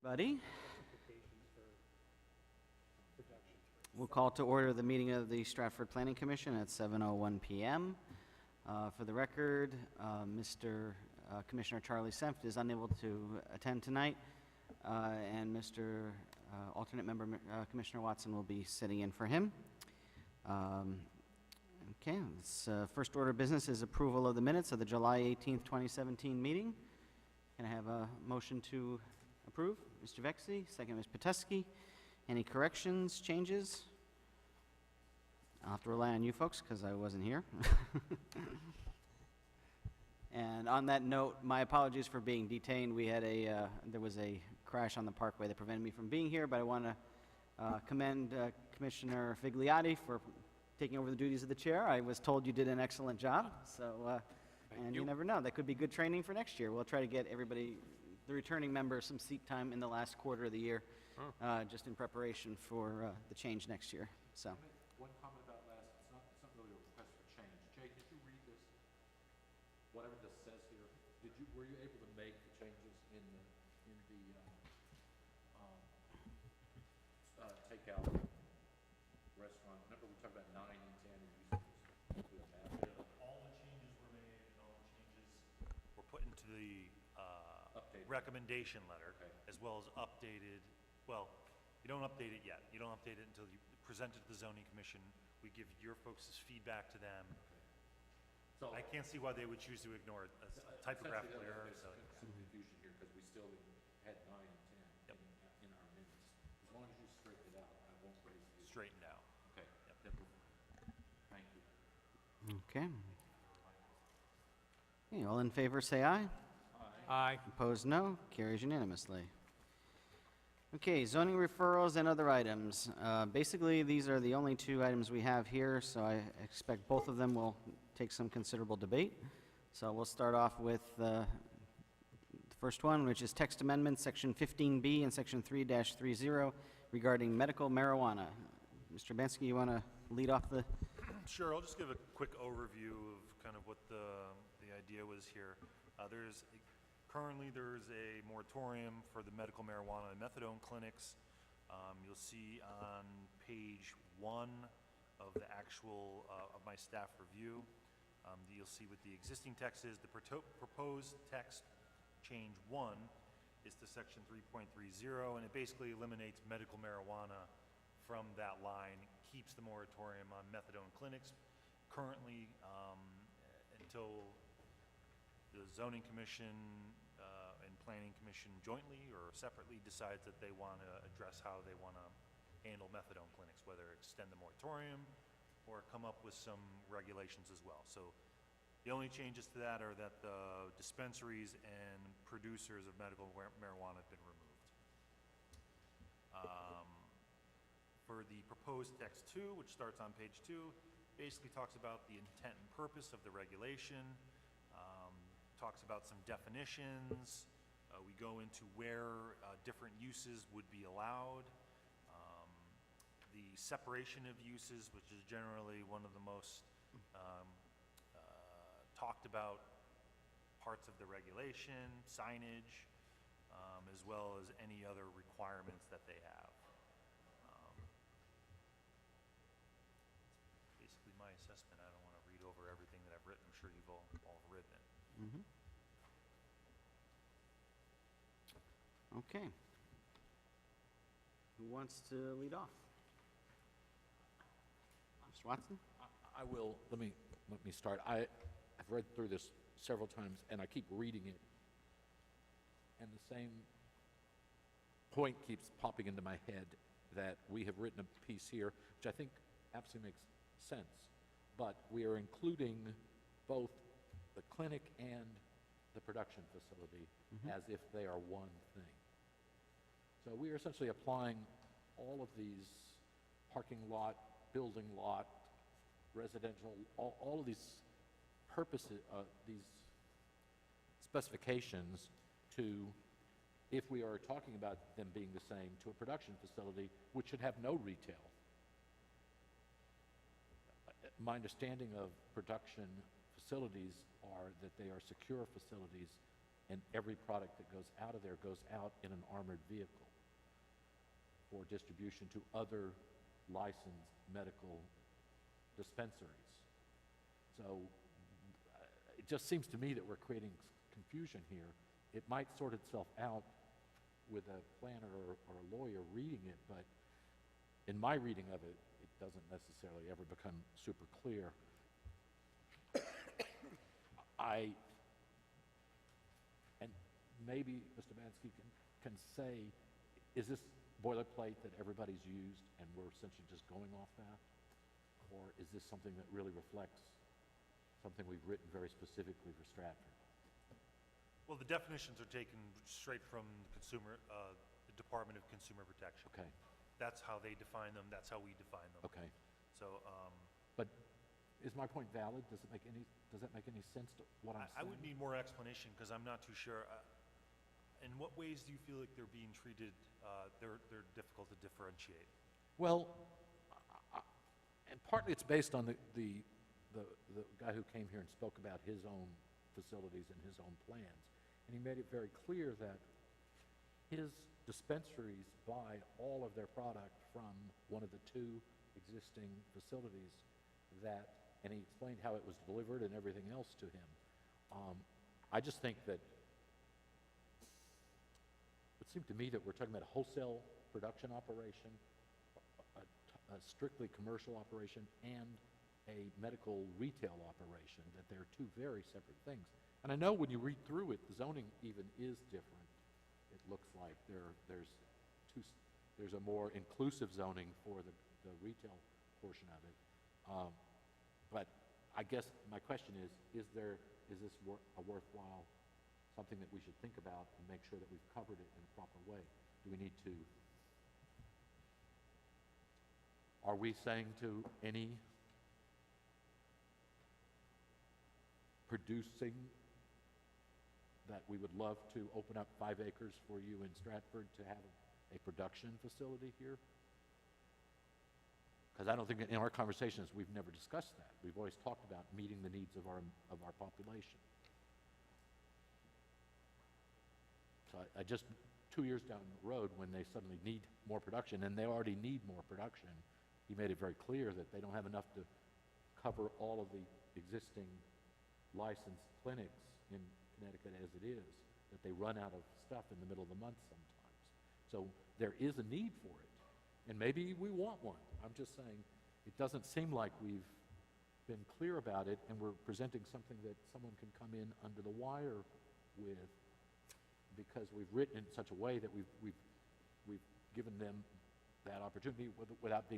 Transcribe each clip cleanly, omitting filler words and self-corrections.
Buddy, we'll call to order the meeting of the Stratford Planning Commission at 7:01 PM. For the record, Mr. Commissioner Charlie Senft is unable to attend tonight, and Mr. Alternate Member Commissioner Watson will be sitting in for him. Okay, this first order of business is approval of the minutes of the July 18th, 2017 meeting. Can I have a motion to approve? Mr. Vexi, second Ms. Pateski. Any corrections, changes? I'll have to rely on you folks because I wasn't here. And on that note, my apologies for being detained. We had there was a crash on the parkway that prevented me from being here, but I want to commend Commissioner Figliotti for taking over the duties of the chair. I was told you did an excellent job, so, and you never know, that could be good training for next year. We'll try to get everybody, the returning members, some seat time in the last quarter of the year, just in preparation for the change next year, so. One comment about last, it's not really a request for change. Jay, did you read this? Whatever this says here, were you able to make the changes in the takeout restaurant? Remember we talked about 9 and 10 and you said do a map? All the changes were made and all the changes were put into the recommendation letter, as well as updated. Well, you don't update it yet. You don't update it until you present it to the zoning commission. We give your folks' feedback to them. So I can't see why they would choose to ignore a typographical error. There's some confusion here because we still had 9 and 10 in our minutes. As long as you straighten it out, I won't raise the issue. Straightened out. Okay. Yep. Thank you. Okay. Okay, all in favor say aye. Aye. Opposed, no. Carries unanimously. Okay, zoning referrals and other items. Basically, these are the only two items we have here, so I expect both of them will take some considerable debate. So we'll start off with the first one, which is text amendment, section 15B and section 3-30 regarding medical marijuana. Mr. Bansky, you want to lead off the... Sure, I'll just give a quick overview of kind of what the idea was here. Currently, there's a moratorium for the medical marijuana and methadone clinics. You'll see on page 1 of the actual, of my staff review, you'll see what the existing text is. The proposed text change 1 is to section 3.30, and it basically eliminates medical marijuana from that line, keeps the moratorium on methadone clinics. Currently, until the zoning commission and planning commission jointly or separately decides that they want to address how they want to handle methadone clinics, whether extend the moratorium or come up with some regulations as well. So the only changes to that are that the dispensaries and producers of medical marijuana have been removed. For the proposed text 2, which starts on page 2, basically talks about the intent and purpose of the regulation, talks about some definitions. We go into where different uses would be allowed. The separation of uses, which is generally one of the most talked about parts of the regulation, signage, as well as any other requirements that they have. Basically my assessment. I don't want to read over everything that I've written. I'm sure you've all read it. Mm-hmm. Okay. Who wants to lead off? Mr. Watson? I will. Let me start. I've read through this several times, and I keep reading it, and the same point keeps popping into my head that we have written a piece here, which I think absolutely makes sense, but we are including both the clinic and the production facility as if they are one thing. So we are essentially applying all of these parking lot, building lot, residential, all of these purposes, these specifications to, if we are talking about them being the same, to a production facility which should have no retail. My understanding of production facilities are that they are secure facilities and every product that goes out of there goes out in an armored vehicle for distribution to other licensed medical dispensaries. So it just seems to me that we're creating confusion here. It might sort itself out with a planner or a lawyer reading it, but in my reading of it, it doesn't necessarily ever become super clear. And maybe Mr. Bansky can say, is this boilerplate that everybody's used and we're essentially just going off that? Or is this something that really reflects something we've written very specifically for Stratford? Well, the definitions are taken straight from the Department of Consumer Protection. Okay, That's how they define them, that's how we define them. okay. So, But is my point valid? Does that make any sense to what I'm saying? I would need more explanation, because I'm not too sure. In what ways do you feel like they're being treated, they're difficult to differentiate? Well, and partly it's based on the guy who came here and spoke about his own facilities and his own plans. And he made it very clear that his dispensaries buy all of their product from one of the two existing facilities and he explained how it was delivered and everything else to him. I just think that it seemed to me that we're talking about a wholesale production operation, a strictly commercial operation, and a medical retail operation, that they're two very separate things. And I know when you read through it, the zoning even is different. It looks like there's a more inclusive zoning for the retail portion of it. But I guess my question is this a worthwhile, something that we should think about and make sure that we've covered it in a proper way? Do we need to, are we saying to any producing that we would love to open up 5 acres for you in Stratford to have a production facility here? Because I don't think in our conversations we've never discussed that. We've always talked about meeting the needs of our population. So I just 2 years down the road, when they suddenly need more production, and they already need more production, he made it very clear that they don't have enough to cover all of the existing licensed clinics in Connecticut as it is, that they run out of stuff in the middle of the month sometimes. So there is a need for it, and maybe we want one. I'm just saying, it doesn't seem like we've been clear about it, and we're presenting something that someone can come in under the wire with, because we've written it in such a way that we've given them that opportunity without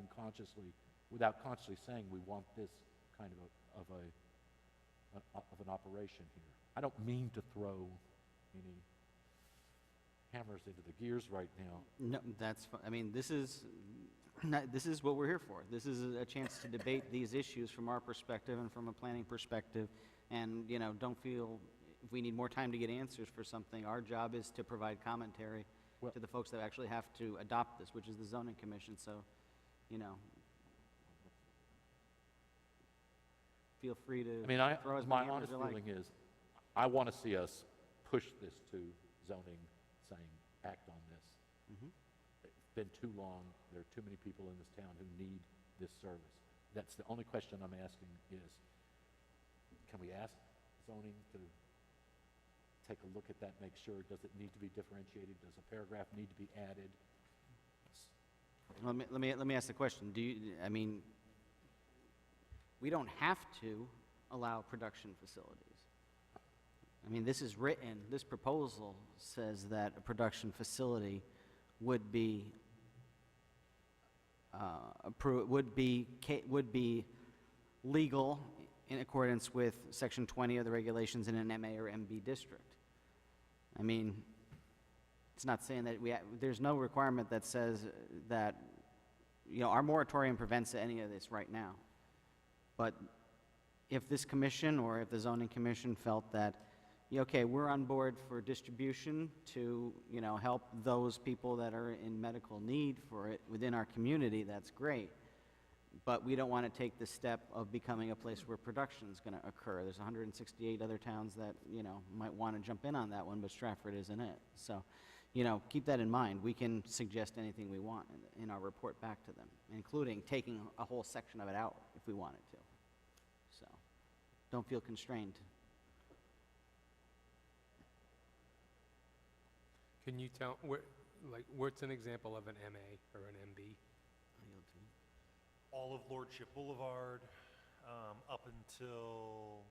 consciously saying we want this kind of an operation here. I don't mean to throw any hammers into the gears right now. No, that's fine. I mean, this is what we're here for. This is a chance to debate these issues from our perspective and from a planning perspective. And, don't feel if we need more time to get answers for something. Our job is to provide commentary to the folks that actually have to adopt this, which is the zoning commission. So, feel free to throw as my many hammers honest you like. feeling is, I want to see us push this to zoning, saying, act on this. Mhm. It's been too long. There are too many people in this town who need this service. That's the only question I'm asking is, can we ask zoning to take a look at that, make sure, does it need to be differentiated? Does a paragraph need to be added? Let me ask the question. We don't have to allow production facilities. This is written, this proposal says that a production facility would be legal in accordance with Section 20 of the regulations in an MA or MB district. It's not saying that there's no requirement that says that, our moratorium prevents any of this right now. But if this commission or if the zoning commission felt that, okay, we're on board for distribution to, help those people that are in medical need for it within our community, that's great. but we don't want to take the step of becoming a place where production's going to occur. There's 168 other towns that, might want to jump in on that one, but Stratford isn't it. So, keep that in mind. We can suggest anything we want in our report back to them, including taking a whole section of it out if we wanted to. So, don't feel constrained. Can you tell, what's an example of an MA or an MB? All of Lordship Boulevard, up until,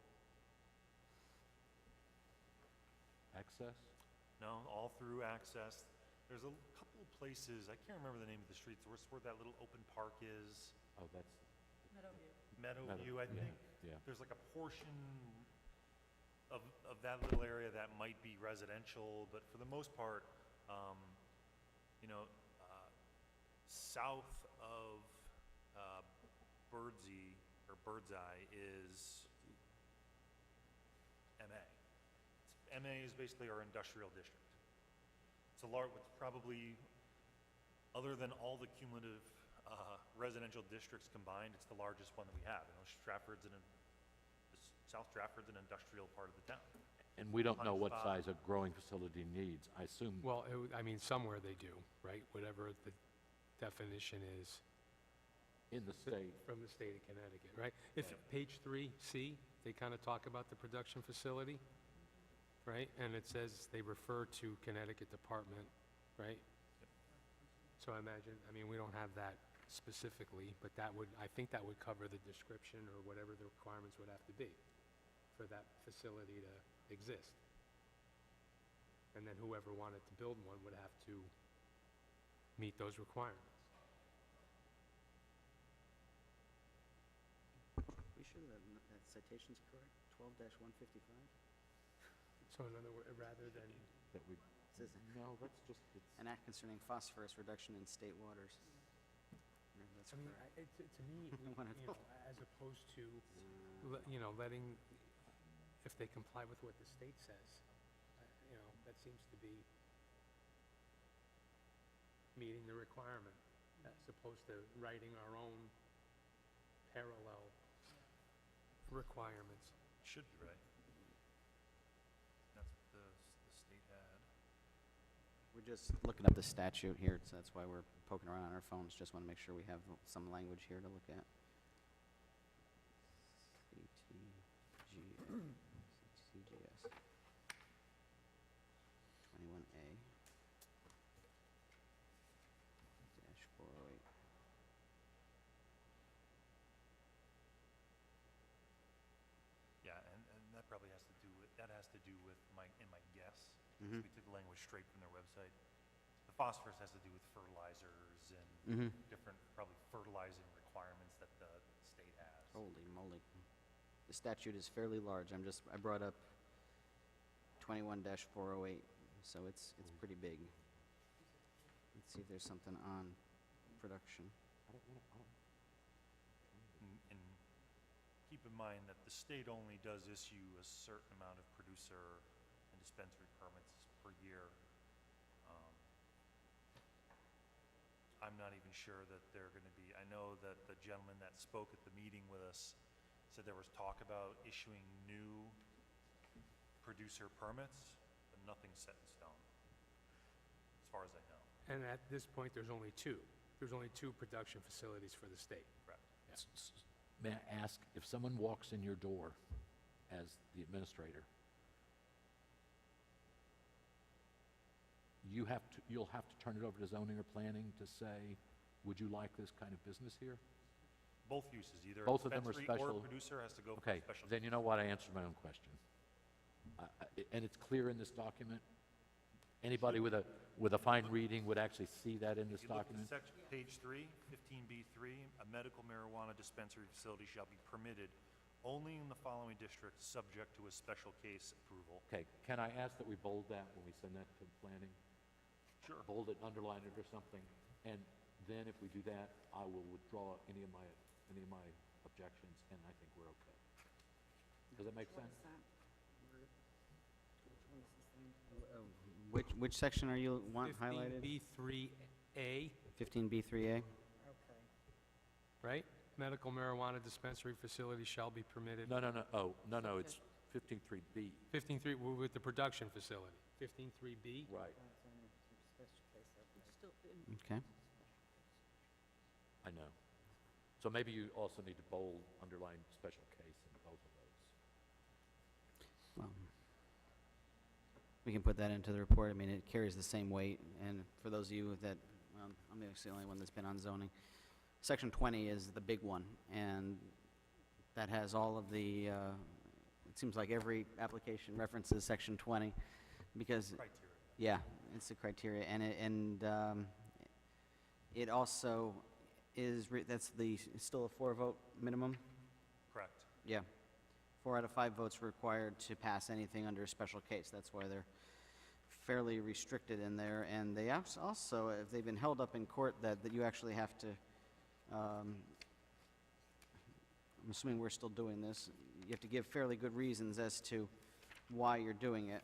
Access? no, all through Access. There's a couple of places, I can't remember the name of the streets, where that little open park is. Oh, that's, Meadowview, I yeah, think. yeah. There's like a portion of that little area that might be residential, but for the most part, south of Birdseye is MA. MA is basically our industrial district. It's it's probably, other than all the cumulative residential districts combined, it's the largest one that we have. South Stratford's an industrial part of the town. And we don't know what 105. size a growing facility needs. I assume, Well, somewhere they do, right? Whatever the definition is in the state, from the state of Connecticut, right? If, Right. page 3C, they kind of talk about the production facility, right? And it says they refer to Connecticut Department, right? So I imagine, we don't have that specifically, but I think that would cover the description or whatever the requirements would have to be for that facility to exist. And then whoever wanted to build one would have to meet those requirements. We sure that citation's correct? 12-155? So in other words, rather than, that we, Says no, that's just, it's, an act concerning phosphorus reduction in state waters. Yeah, that's correct. to me, One of those. as opposed to, letting, if they comply with what the state says, that seems to be meeting the requirement, as opposed to writing our own parallel requirements. Should be, right? That's what the state had. We're just looking up the statute here, so that's why we're poking around on our phones. Just want to make sure we have some language here to look at. CGS 21A -408. Yeah, and that probably has to do with, my guess, Mhm. we took the language straight from their website. The phosphorus has to do with fertilizers and different, probably fertilizing requirements that the state has. Holy moly. The statute is fairly large. I brought up 21-408, so it's pretty big. Let's see if there's something on production. And keep in mind that the state only does issue a certain amount of producer and dispensary permits per year. I'm not even sure that they're going to be, I know that the gentleman that spoke at the meeting with us said there was talk about issuing new producer permits, but nothing's set in stone, as far as I know. And at this point, there's only two. There's only two production facilities for the state. Correct. may I ask, if someone walks in your door as the administrator, you'll have to turn it over to zoning or planning to say, would you like this kind of business here? Both uses, either a Both of them are dispensary or special- a producer has to go for Okay, a special. then you know what, I answered my own question. And it's clear in this document? Anybody with a fine reading would actually see that in this If you look document? at section, page 3, 15B3, a medical marijuana dispensary facility shall be permitted only in the following districts, subject to a special case approval. Okay, can I ask that we bold that when we send that to planning? Sure. Bold it, underline it or something, and then if we do that, I will withdraw any of my objections, and I think we're okay. Does that make sense? Which section are you want highlighted? 15B3A, 15B3A? right? medical marijuana dispensary facility shall be permitted. No, it's 15.3B. 15.3, with the production facility. 15.3B? Right. Okay. I know. So maybe you also need to bold, underline special case in both of those. Well, we can put that into the report. I mean, it carries the same weight. And for those of you that, well, I'm actually the only one that's been on zoning. Section 20 is the big one, and that has all of the, it seems like every application references Section 20, because, Criteria. yeah, it's the criteria, and it also is, that's it's still a 4-vote minimum? Correct. Yeah. 4 out of 5 votes required to pass anything under a special case. That's why they're fairly restricted in there. And they also, if they've been held up in court, that you actually have to, I'm assuming we're still doing this, you have to give fairly good reasons as to why you're doing it.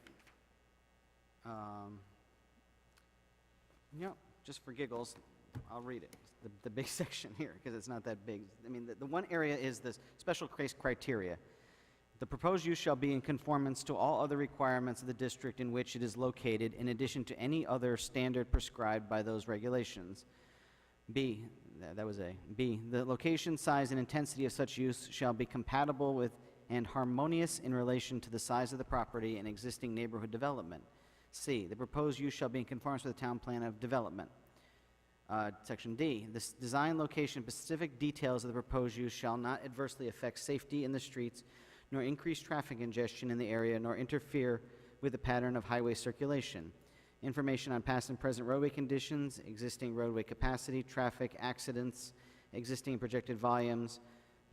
Yeah, just for giggles, I'll read it, the big section here, because it's not that big. I mean, the one area is the special case criteria. The proposed use shall be in conformance to all other requirements of the district in which it is located, in addition to any other standard prescribed by those regulations. B, that was A. B, the location, size, and intensity of such use shall be compatible with and harmonious in relation to the size of the property and existing neighborhood development. C, the proposed use shall be in conformance with the town plan of development. Section D, the design, location, and specific details of the proposed use shall not adversely affect safety in the streets, nor increase traffic congestion in the area, nor interfere with the pattern of highway circulation. Information on past and present roadway conditions, existing roadway capacity, traffic, accidents, existing projected volumes,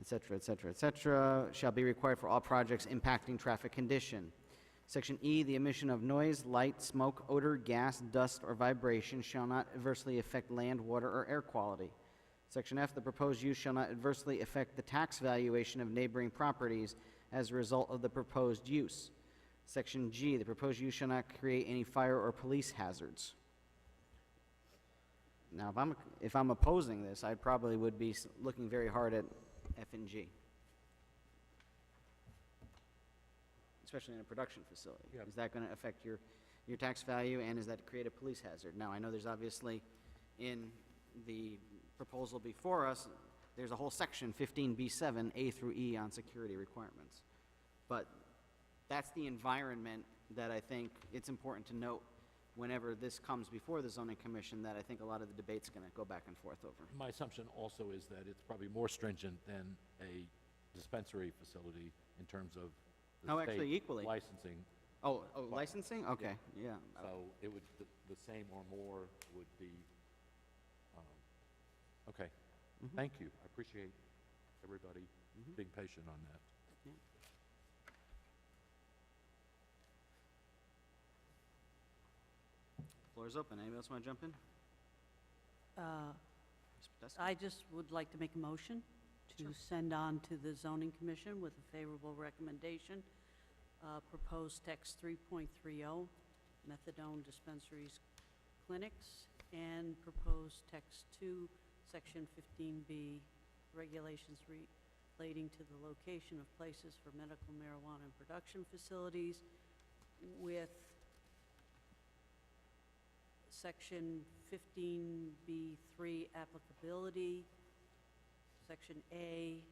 et cetera, shall be required for all projects impacting traffic condition. Section E, the emission of noise, light, smoke, odor, gas, dust, or vibration shall not adversely affect land, water, or air quality. Section F, the proposed use shall not adversely affect the tax valuation of neighboring properties as a result of the proposed use. Section G, the proposed use shall not create any fire or police hazards. Now, if I'm opposing this, I probably would be looking very hard at F and G, especially in a production facility. Yeah. Is that going to affect your tax value, and does that create a police hazard? Now, I know there's obviously, in the proposal before us, there's a whole section, 15B7, A through E, on security requirements. But that's the environment that I think it's important to note whenever this comes before the zoning commission, that I think a lot of the debate's going to go back and forth over. My assumption also is that it's probably more stringent than a dispensary facility in terms of the Oh, state actually equally. licensing. Oh, licensing? Okay, yeah. So it would, the same or more would be, okay. Mhm. Thank you. I appreciate everybody Mhm. being patient on that. Yeah. Floor is open. Anybody else want to jump in? Ms. Podesta? I just would like to make a motion to send on to the zoning commission with a favorable recommendation, proposed text 3.30, methadone dispensaries, clinics, and proposed text 2, section 15B, regulations relating to the location of places for medical marijuana and production facilities, with section 15B3 applicability, section A,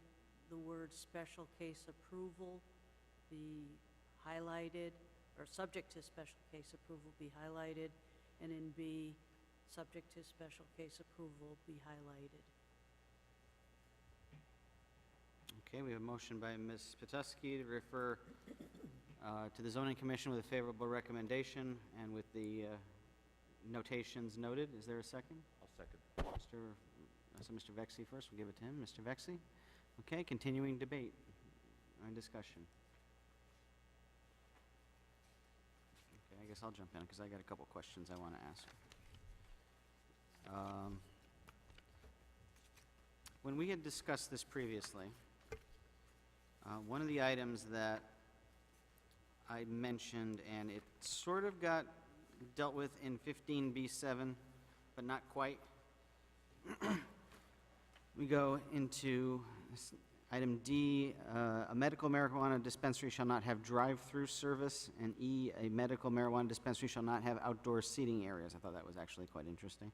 the word special case approval be highlighted, or subject to special case approval be highlighted, and in B, subject to special case approval be highlighted. Okay, we have a motion by Ms. Petesky to refer to the zoning commission with a favorable recommendation and with the notations noted. Is there a second? I'll second. So Mr. Vexey first, we'll give it to him. Mr. Vexey? Okay, continuing debate and discussion. Okay, I guess I'll jump in because I got a couple questions I want to ask. When we had discussed this previously, one of the items that I mentioned, and it sort of got dealt with in 15B7, but not quite, We go into item D, a medical marijuana dispensary shall not have drive-through service, and E, a medical marijuana dispensary shall not have outdoor seating areas. I thought that was actually quite interesting.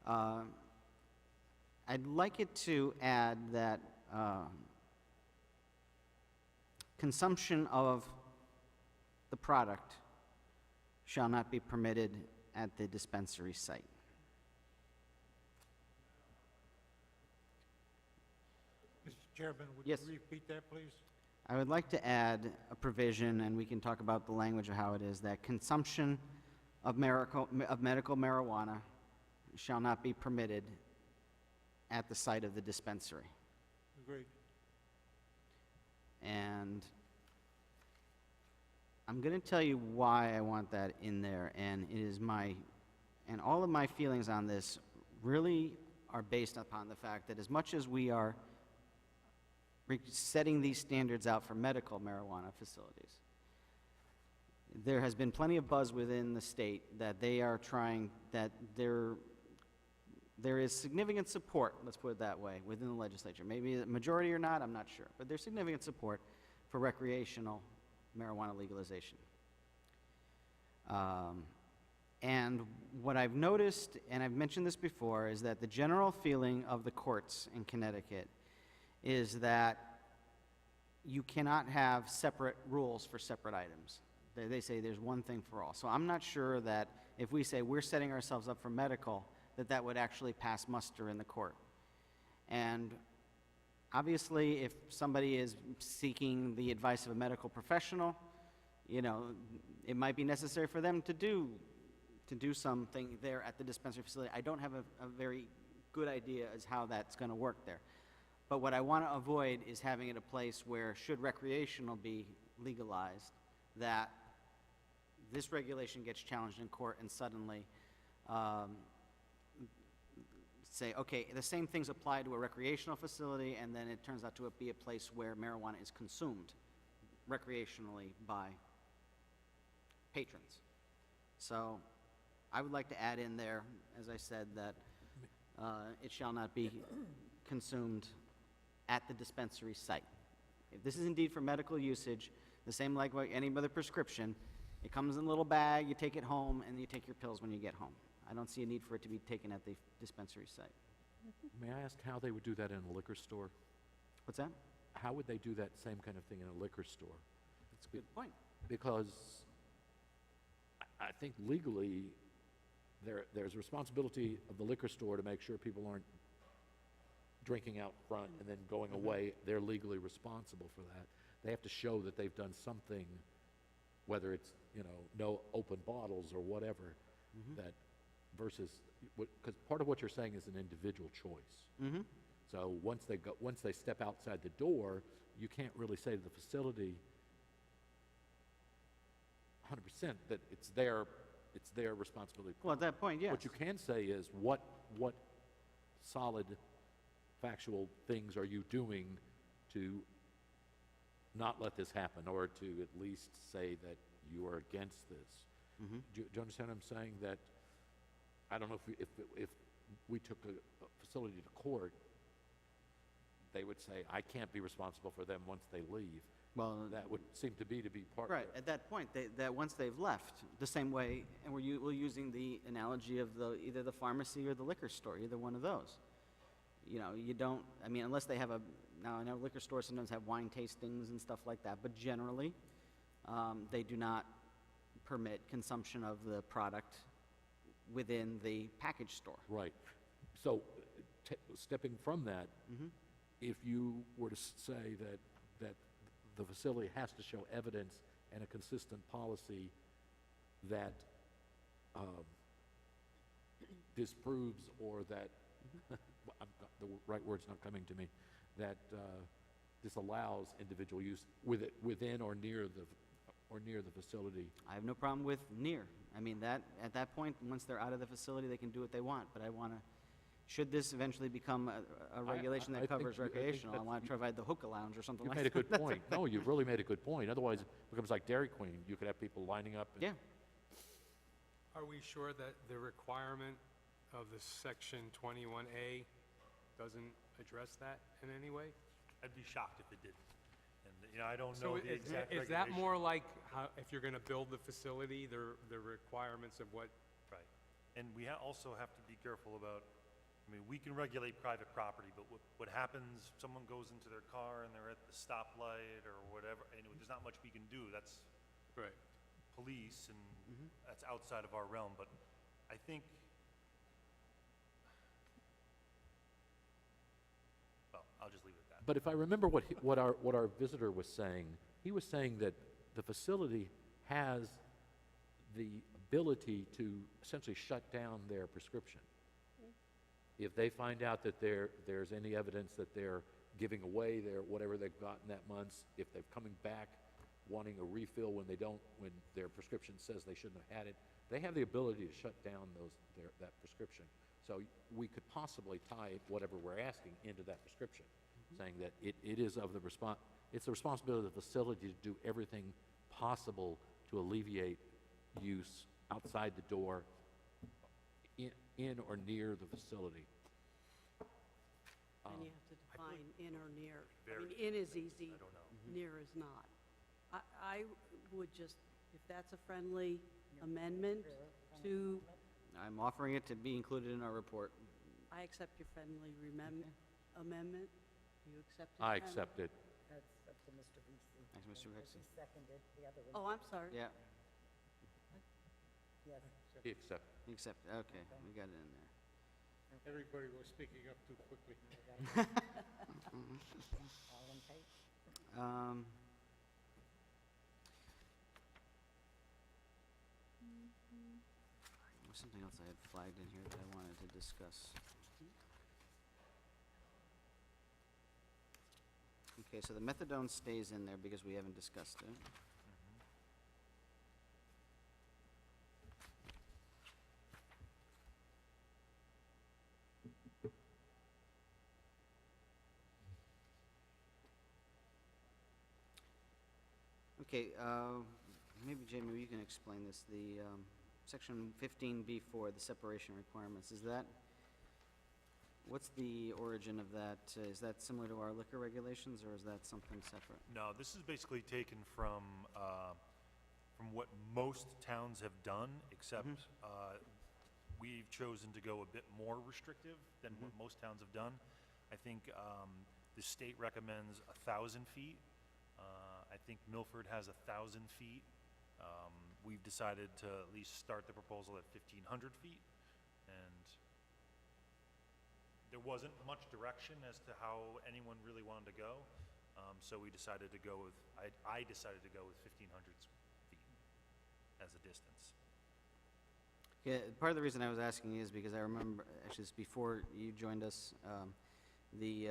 I'd like it to add that consumption of the product shall not be permitted at the dispensary site. Mr. Chairman, would Yes. you repeat that, please? I would like to add a provision, and we can talk about the language of how it is, that consumption of medical marijuana shall not be permitted at the site of the dispensary. Agreed. And I'm going to tell you why I want that in there, and it is and all of my feelings on this really are based upon the fact that as much as we are setting these standards out for medical marijuana facilities, there has been plenty of buzz within the state that they are trying, that there is significant support, let's put it that way, within the legislature. Maybe a majority or not, I'm not sure, but there's significant support for recreational marijuana legalization. And what I've noticed, and I've mentioned this before, is that the general feeling of the courts in Connecticut is that you cannot have separate rules for separate items. They say there's one thing for all. So I'm not sure that if we say we're setting ourselves up for medical, that would actually pass muster in the court. And obviously, if somebody is seeking the advice of a medical professional, you know, it might be necessary for them to do something there at the dispensary facility. I don't have a very good idea as how that's going to work there. But what I want to avoid is having it a place where, should recreational be legalized, that this regulation gets challenged in court and suddenly say, okay, the same things apply to a recreational facility, and then it turns out to be a place where marijuana is consumed recreationally by patrons. So I would like to add in there, as I said, that it shall not be consumed at the dispensary site. If this is indeed for medical usage, the same like any other prescription, it comes in a little bag, you take it home, and you take your pills when you get home. I don't see a need for it to be taken at the dispensary site. May I ask how they would do that in a liquor store? What's that? How would they do that same kind of thing in a liquor store? That's a good point. Because I think legally, there's a responsibility of the liquor store to make sure people aren't drinking out front and then going away. They're legally responsible for that. They have to show that they've done something, whether it's, you know, no open bottles or whatever, that versus, because part of what you're saying is an individual choice. So once they step outside the door, you can't really say to the facility 100% that it's their responsibility. Well, at that point, yes. What you can say is what solid factual things are you doing to not let this happen, or to at least say that you are against this? Do you understand what I'm saying? That I don't know if we took a facility to court, they would say, I can't be responsible for them once they leave. Well, That would seem to be part right, of at that point, that once they've left, the same way, and we're using the analogy of either the pharmacy or the liquor store, either one of those. You know, you don't, I mean, unless they have now I know liquor stores sometimes have wine tastings and stuff like that, but generally, they do not permit consumption of the product within the package store. Right. So, stepping from that, if you were to say that the facility has to show evidence and a consistent policy that disproves, or that the right word's not coming to me, that disallows individual use within or near the facility. I have no problem with near. I mean, at that point, once they're out of the facility, they can do what they want, but I want to, should this eventually become a regulation I that think covers I think recreational, I that's- want to provide the hookah lounge or something You've like made a that. good point. No, you've really made a good point. Otherwise, it becomes like Dairy Queen. You could have people lining up. Yeah, Are we sure that the requirement of the section 21A doesn't address that in any way? I'd be shocked if it didn't. And, I don't So know the exact is that regulation. more like how, if you're gonna build the facility, the requirements of what, Right. And we also have to be careful about, we can regulate private property, but what happens, someone goes into their car and they're at the stoplight or whatever, and there's not much we can do. That's right? police, and that's outside of our realm. But I think, well, I'll just leave it at that. But if I remember what our visitor was saying, he was saying that the facility has the ability to essentially shut down their prescription. If they find out that there's any evidence that they're giving away whatever they've gotten that month, if they're coming back wanting a refill when their prescription says they shouldn't have had it, they have the ability to shut down that prescription. So we could possibly tie whatever we're asking into that prescription, saying that it is it's the responsibility of the facility to do everything possible to alleviate use outside the door, in or near the facility. And you have to define in or near. Very in is easy, I don't know. near is not. I would just, if that's a friendly amendment to, I'm offering it to be included in our report. I accept your friendly amendment. Do you accept it? I friendly? accept it. That's up to Mr. Vesey. Thanks, Mr. Because Rixey. he seconded the other one. Oh, I'm sorry. Yeah, Yes. He accepted. you accept, okay, we got it in there. Everybody was speaking up too quickly. All in favor? There was something else I had flagged in here that I wanted to discuss. Okay, so the methadone stays in there because we haven't discussed it. Okay, maybe Jamie, you can explain this. The section 15B4, the separation requirements, what's the origin of that? Is that similar to our liquor regulations, or is that something separate? No, this is basically taken from what most towns have done, except we've chosen to go a bit more restrictive than what most towns have done. I think the state recommends 1,000 feet. I think Milford has 1,000 feet. We've decided to at least start the proposal at 1,500 feet, and there wasn't much direction as to how anyone really wanted to go, so we decided to go with, I decided to go with 1,500 feet as a distance. Yeah, part of the reason I was asking is because I remember, actually, it's before you joined us, the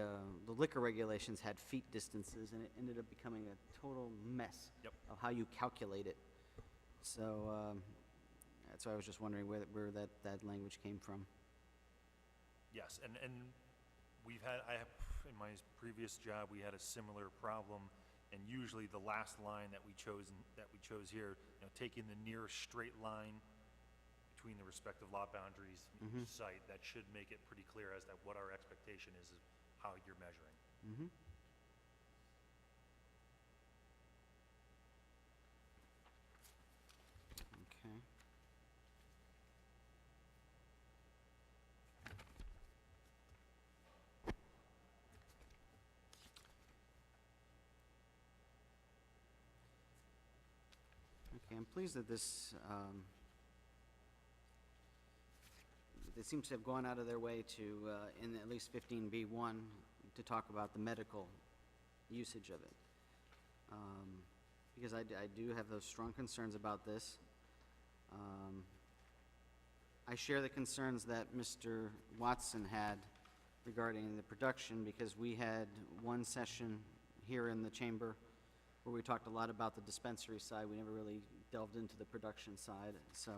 liquor regulations had feet distances, and it ended up becoming a total mess Yep. of how you calculate it. So that's why I was just wondering where that language came from. Yes, and I have, in my previous job, we had a similar problem, and usually the last line that we chose here, taking the nearest straight line between the respective lot boundaries of each site, that should make it pretty clear as to what our expectation is of how you're measuring. Mm-hmm. Okay. Okay, I'm pleased that this, it seems to have gone out of their way to, in at least 15B1, to talk about the medical usage of it. Because I do have those strong concerns about this. I share the concerns that Mr. Watson had regarding the production, because we had one session here in the chamber where we talked a lot about the dispensary side. We never really delved into the production side. So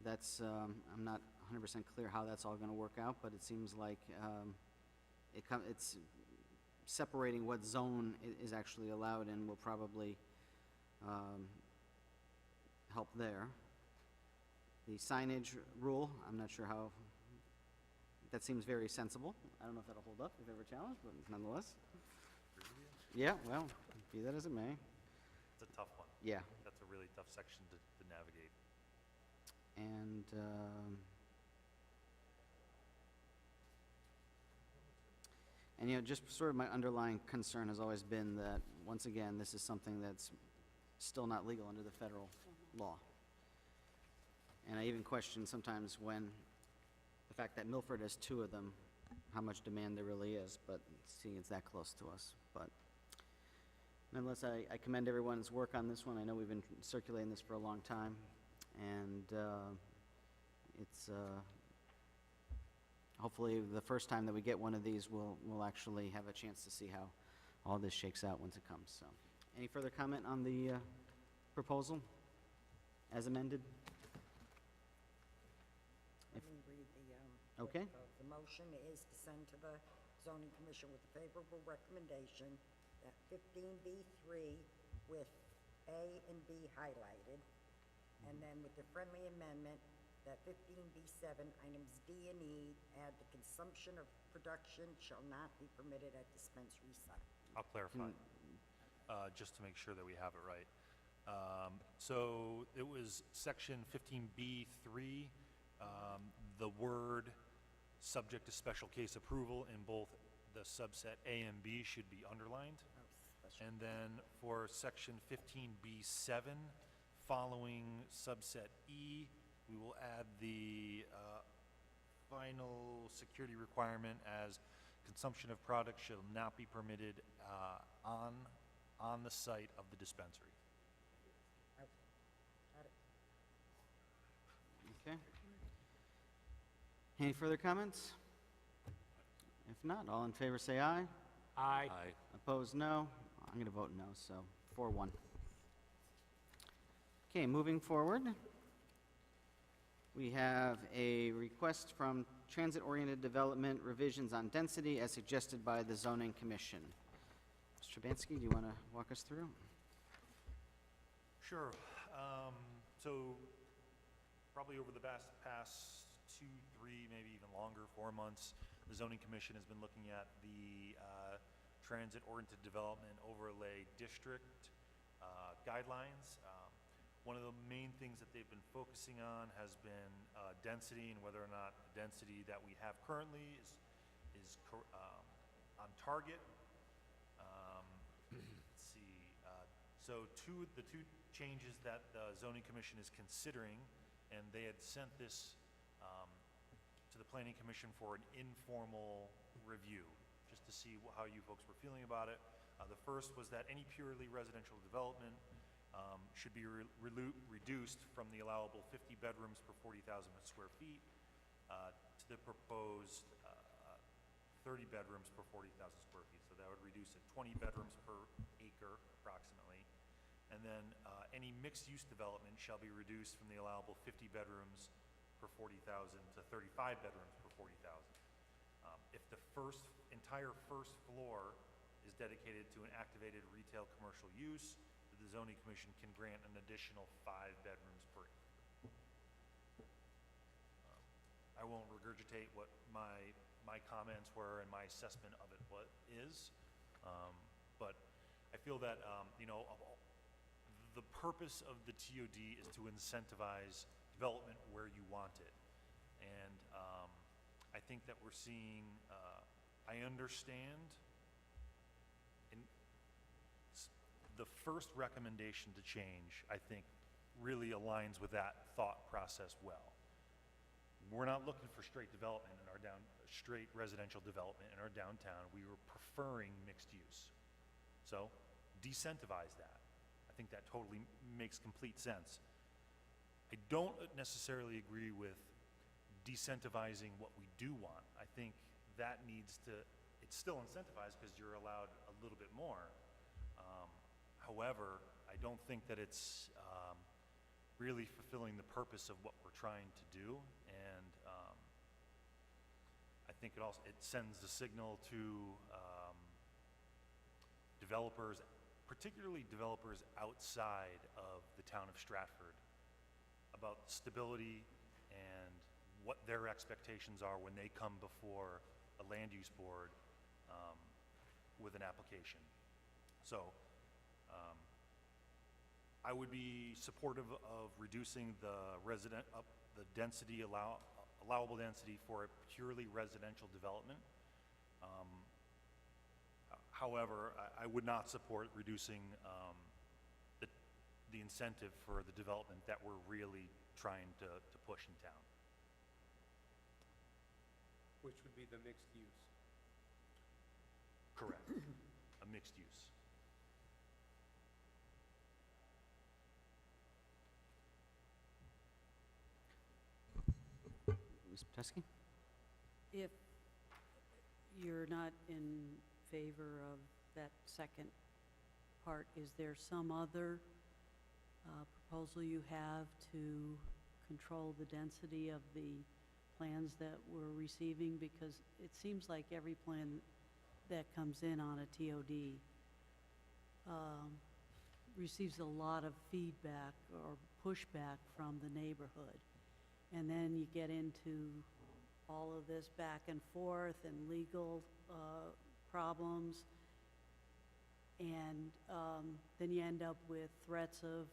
that's, I'm not 100% clear how that's all going to work out, but it seems like it's separating what zone is actually allowed in will probably help there. The signage rule, I'm not sure how that seems very sensible. I don't know if that'll hold up, if ever challenged, but nonetheless. Yeah, well, be that as it may. It's a tough one. Yeah, That's a really tough section to navigate. And, you know, just sort of my underlying concern has always been that, once again, this is something that's still not legal under the federal law. And I even question sometimes when the fact that Milford has 2 of them, how much demand there really is, but seeing it's that close to us. But nonetheless, I commend everyone's work on this one. I know we've been circulating this for a long time, and it's hopefully the first time that we get one of these, we'll actually have a chance to see how all this shakes out once it comes. So, any further comment on the proposal as amended? Let me read Okay. The motion is to send to the zoning commission with a favorable recommendation that 15B3 with A and B highlighted, and then with the friendly amendment that 15B7, items D and E, add the consumption of production shall not be permitted at dispensary site. I'll clarify, just to make sure that we have it right. So it was section 15B3, the word subject to special case approval in both the subset A and B should be underlined. And then for section 15B7, following subset E, we will add the final security requirement as consumption of products shall not be permitted on the site of the dispensary. Okay, got it. Okay. Any further comments? If not, all in favor say aye. Aye. Opposed, no. I'm going to vote no, so 4-1. Okay, moving forward, we have a request from Transit-Oriented Development revisions on density as suggested by the Zoning Commission. Mr. Bansky, do you want to walk us through? Sure. So probably over the past 2, 3, maybe even longer, 4 months, the Zoning Commission has been looking at the Transit-Oriented Development Overlay District guidelines. One of the main things that they've been focusing on has been density and whether or not the density that we have currently is on target. Let's see. So the two changes that the Zoning Commission is considering, and they had sent this to the Planning Commission for an informal review, just to see how you folks were feeling about it. The first was that any purely residential development should be reduced from the allowable 50 bedrooms per 40,000 square feet to the proposed 30 bedrooms per 40,000 square feet. So that would reduce it 20 bedrooms per acre approximately. And then any mixed-use development shall be reduced from the allowable 50 bedrooms per 40,000 to 35 bedrooms per 40,000. If the entire first floor is dedicated to an activated retail commercial use, the Zoning Commission can grant an additional 5 bedrooms per acre. I won't regurgitate what my comments were and my assessment of it is, but I feel that the purpose of the TOD is to incentivize development where you want it, and I think that we're seeing. I understand. The first recommendation to change, I think, really aligns with that thought process well. We're not looking for straight development in our straight residential development in our downtown. We were preferring mixed use. So, decentivize that. I think that totally makes complete sense. I don't necessarily agree with decentivizing what we do want. I think that it's still incentivized because you're allowed a little bit more. However, I don't think that it's really fulfilling the purpose of what we're trying to do, and I think it sends a signal to developers, particularly developers outside of the town of Stratford, about stability and what their expectations are when they come before a land use board with an application. So I would be supportive of reducing the allowable density for a purely residential development. However, I would not support reducing the incentive for the development that we're really trying to push in town. Which would be the mixed use. Correct. A mixed use. Ms. Petesky? If you're not in favor of that second part, is there some other proposal you have to control the density of the plans that we're receiving? Because it seems like every plan that comes in on a TOD receives a lot of feedback or pushback from the neighborhood. And then you get into all of this back and forth and legal problems. And then you end up with threats of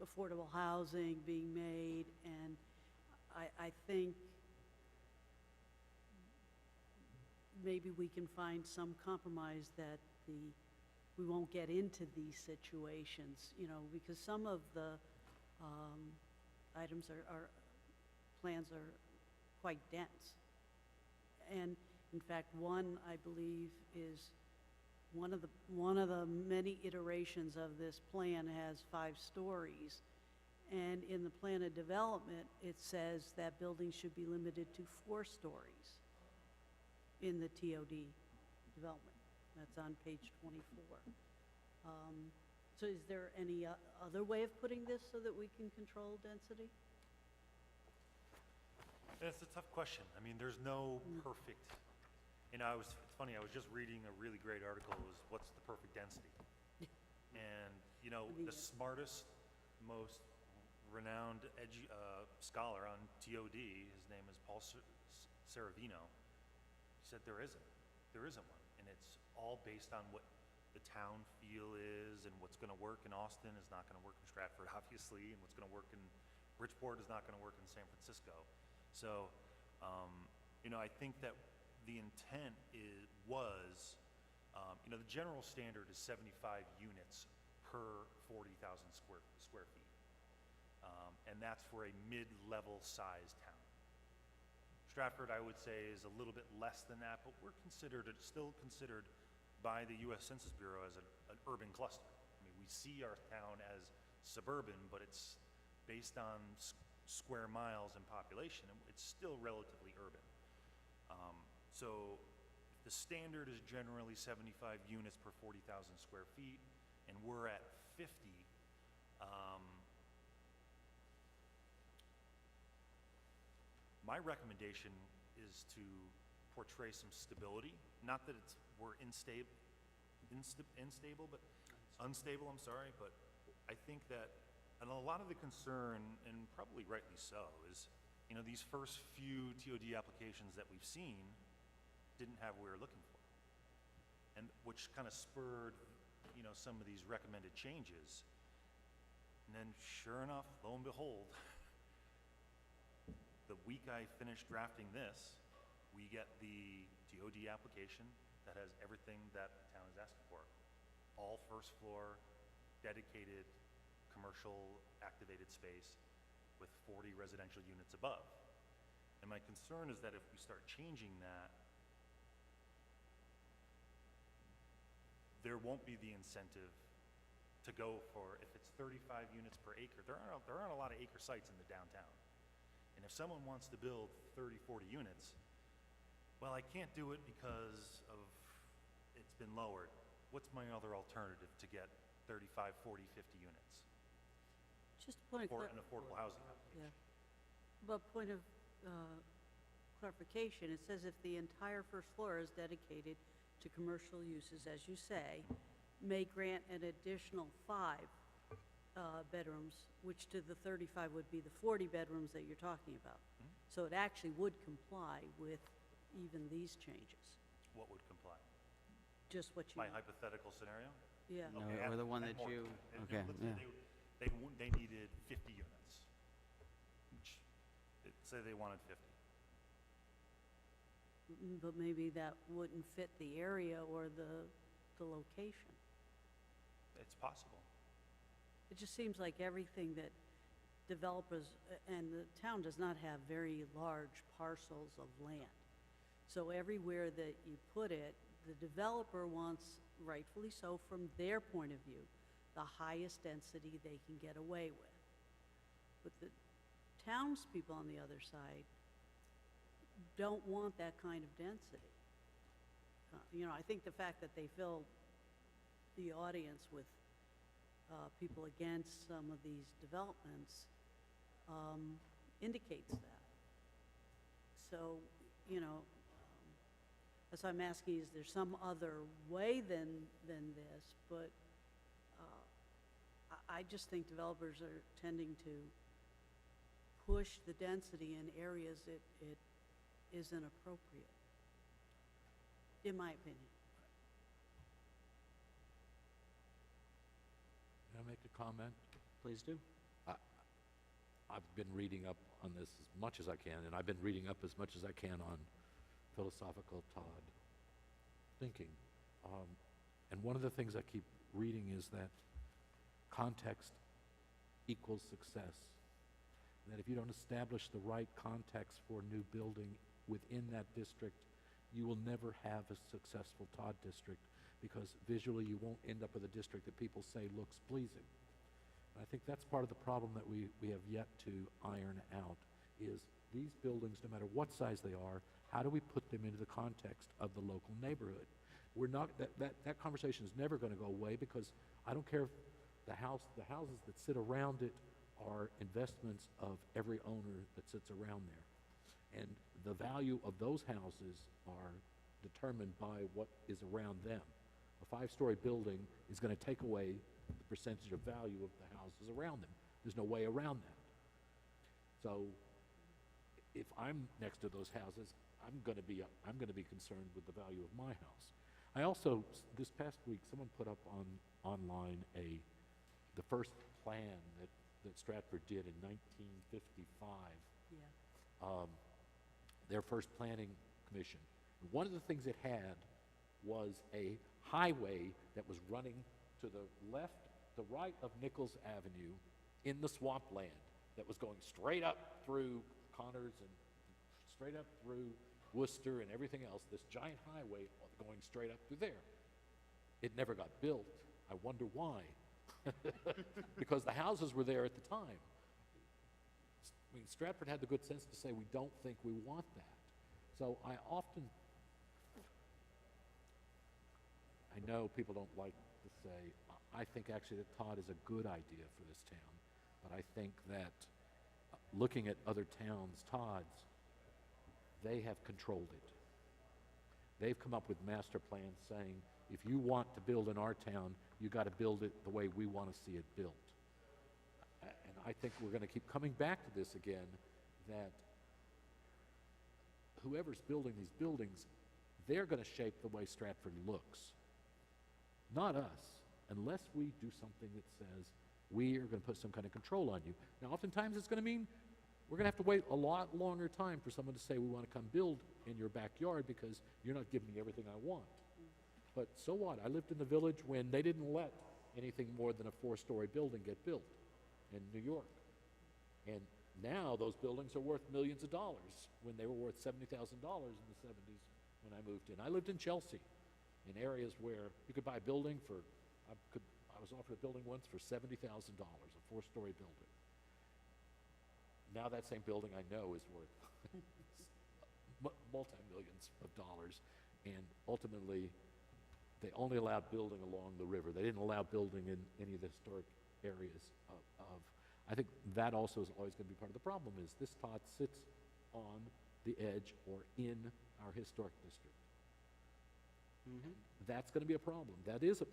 affordable housing being made. And I think maybe we can find some compromise that we won't get into these situations, you know, because some of the items plans are quite dense. And in fact, one, I believe, is one of the many iterations of this plan has 5 stories. And in the plan of development, it says that buildings should be limited to 4 stories in the TOD development. That's on page 24. So is there any other way of putting this so that we can control density? It's a tough question. I mean, there's no perfect, you know, it's funny, I was just reading a really great article, it was what's the perfect density? And, you know, the smartest, most renowned scholar on TOD, his name is Paul Saravino, he said there isn't one. And it's all based on what the town feel is, and what's gonna work in Austin is not gonna work in Stratford, obviously, and what's gonna work in Bridgeport is not gonna work in San Francisco. So, you know, I think that the intent was, you know, the general standard is 75 units per 40,000 square feet. And that's for a mid-level size town. Stratford, I would say, is a little bit less than that, but it's still considered by the U.S. Census Bureau as an urban cluster. I mean, we see our town as suburban, but it's based on square miles and population, and it's still relatively urban. So the standard is generally 75 units per 40,000 square feet, and we're at 50. My recommendation is to portray some stability. Not that we're unstable, I'm sorry, but I think that, and a lot of the concern, and probably rightly so, is, you know, these first few TOD applications that we've seen didn't have what we were looking for. And which kind of spurred, you know, some of these recommended changes. And then sure enough, lo and behold, the week I finished drafting this, we get the TOD application that has everything that the town is asking for. All first floor, dedicated, commercial activated space with 40 residential units above. And my concern is that if we start changing that, there won't be the incentive to go for, if it's 35 units per acre, there aren't a lot of acre sites in the downtown. And if someone wants to build 30, 40 units, well, I can't do it because of it's been lowered. What's my other alternative to get 35, 40, 50 units Just a point of for an affordable housing application? Yeah. But point of clarification, it says if the entire first floor is dedicated to commercial uses, as you say, may grant an additional 5 bedrooms, which to the 35 would be the 40 bedrooms that you're talking about. So it actually would comply with even these changes, What would comply? just what you, My hypothetical scenario? yeah. No, Okay, or add- the one add that more to you, it. okay, Let's say yeah. they needed 50 units. Which, say they wanted 50. But maybe that wouldn't fit the area or the location. It's possible. It just seems like everything that developers, and the town does not have very large parcels of land. So everywhere that you put it, the developer wants, rightfully so from their point of view, the highest density they can get away with. But the townspeople on the other side don't want that kind of density. You know, I think the fact that they fill the audience with people against some of these developments indicates that. So, you know, that's why I'm asking, is there some other way than this? But I just think developers are tending to push the density in areas it isn't appropriate, in my opinion. Can I make a comment? Please do. I've been reading up on this as much as I can, and I've been reading up as much as I can on philosophical Todd thinking. And one of the things I keep reading is that context equals success. That if you don't establish the right context for a new building within that district, you will never have a successful Todd district, because visually you won't end up with a district that people say looks pleasing. And I think that's part of the problem that we have yet to iron out, is these buildings, no matter what size they are, how do we put them into the context of the local neighborhood? We're not, that conversation is never going to go away, because I don't care if the houses that sit around it are investments of every owner that sits around there. And the value of those houses are determined by what is around them. A 5-story building is going to take away the percentage of value of the houses around them. There's no way around that. So if I'm next to those houses, I'm going to be concerned with the value of my house. I also, this past week, someone put up online the first plan that Stratford did in 1955. Yeah. Their first planning commission. One of the things it had was a highway that was running to the right of Nichols Avenue in the swampland, that was going straight up through Connors and straight up through Worcester and everything else, this giant highway going straight up through there. It never got built. I wonder why. Because the houses were there at the time. I mean, Stratford had the good sense to say, we don't think we want that. So I know people don't like to say, I think actually that Todd is a good idea for this town, but I think that looking at other towns' Todds, they have controlled it. They've come up with master plans saying, if you want to build in our town, you got to build it the way we want to see it built. And I think we're going to keep coming back to this again, that whoever's building these buildings, they're going to shape the way Stratford looks. Not us, unless we do something that says we are going to put some kind of control on you. Now, oftentimes it's going to mean we're going to have to wait a lot longer time for someone to say we want to come build in your backyard because you're not giving me everything I want. But so what? I lived in the village when they didn't let anything more than a 4-story building get built in New York. And now those buildings are worth millions of dollars when they were worth $70,000 in the 70s when I moved in. I lived in Chelsea, in areas where you could buy a building for, I was offered a building once for $70,000, a 4-story building. Now that same building I know is worth multi-millions of dollars, and ultimately they only allowed building along the river. They didn't allow building in any of the historic areas of I think that also is always going to be part of the problem, is this Todd sits on the edge or in our historic district. Mm-hmm. That's going to be a problem. That is,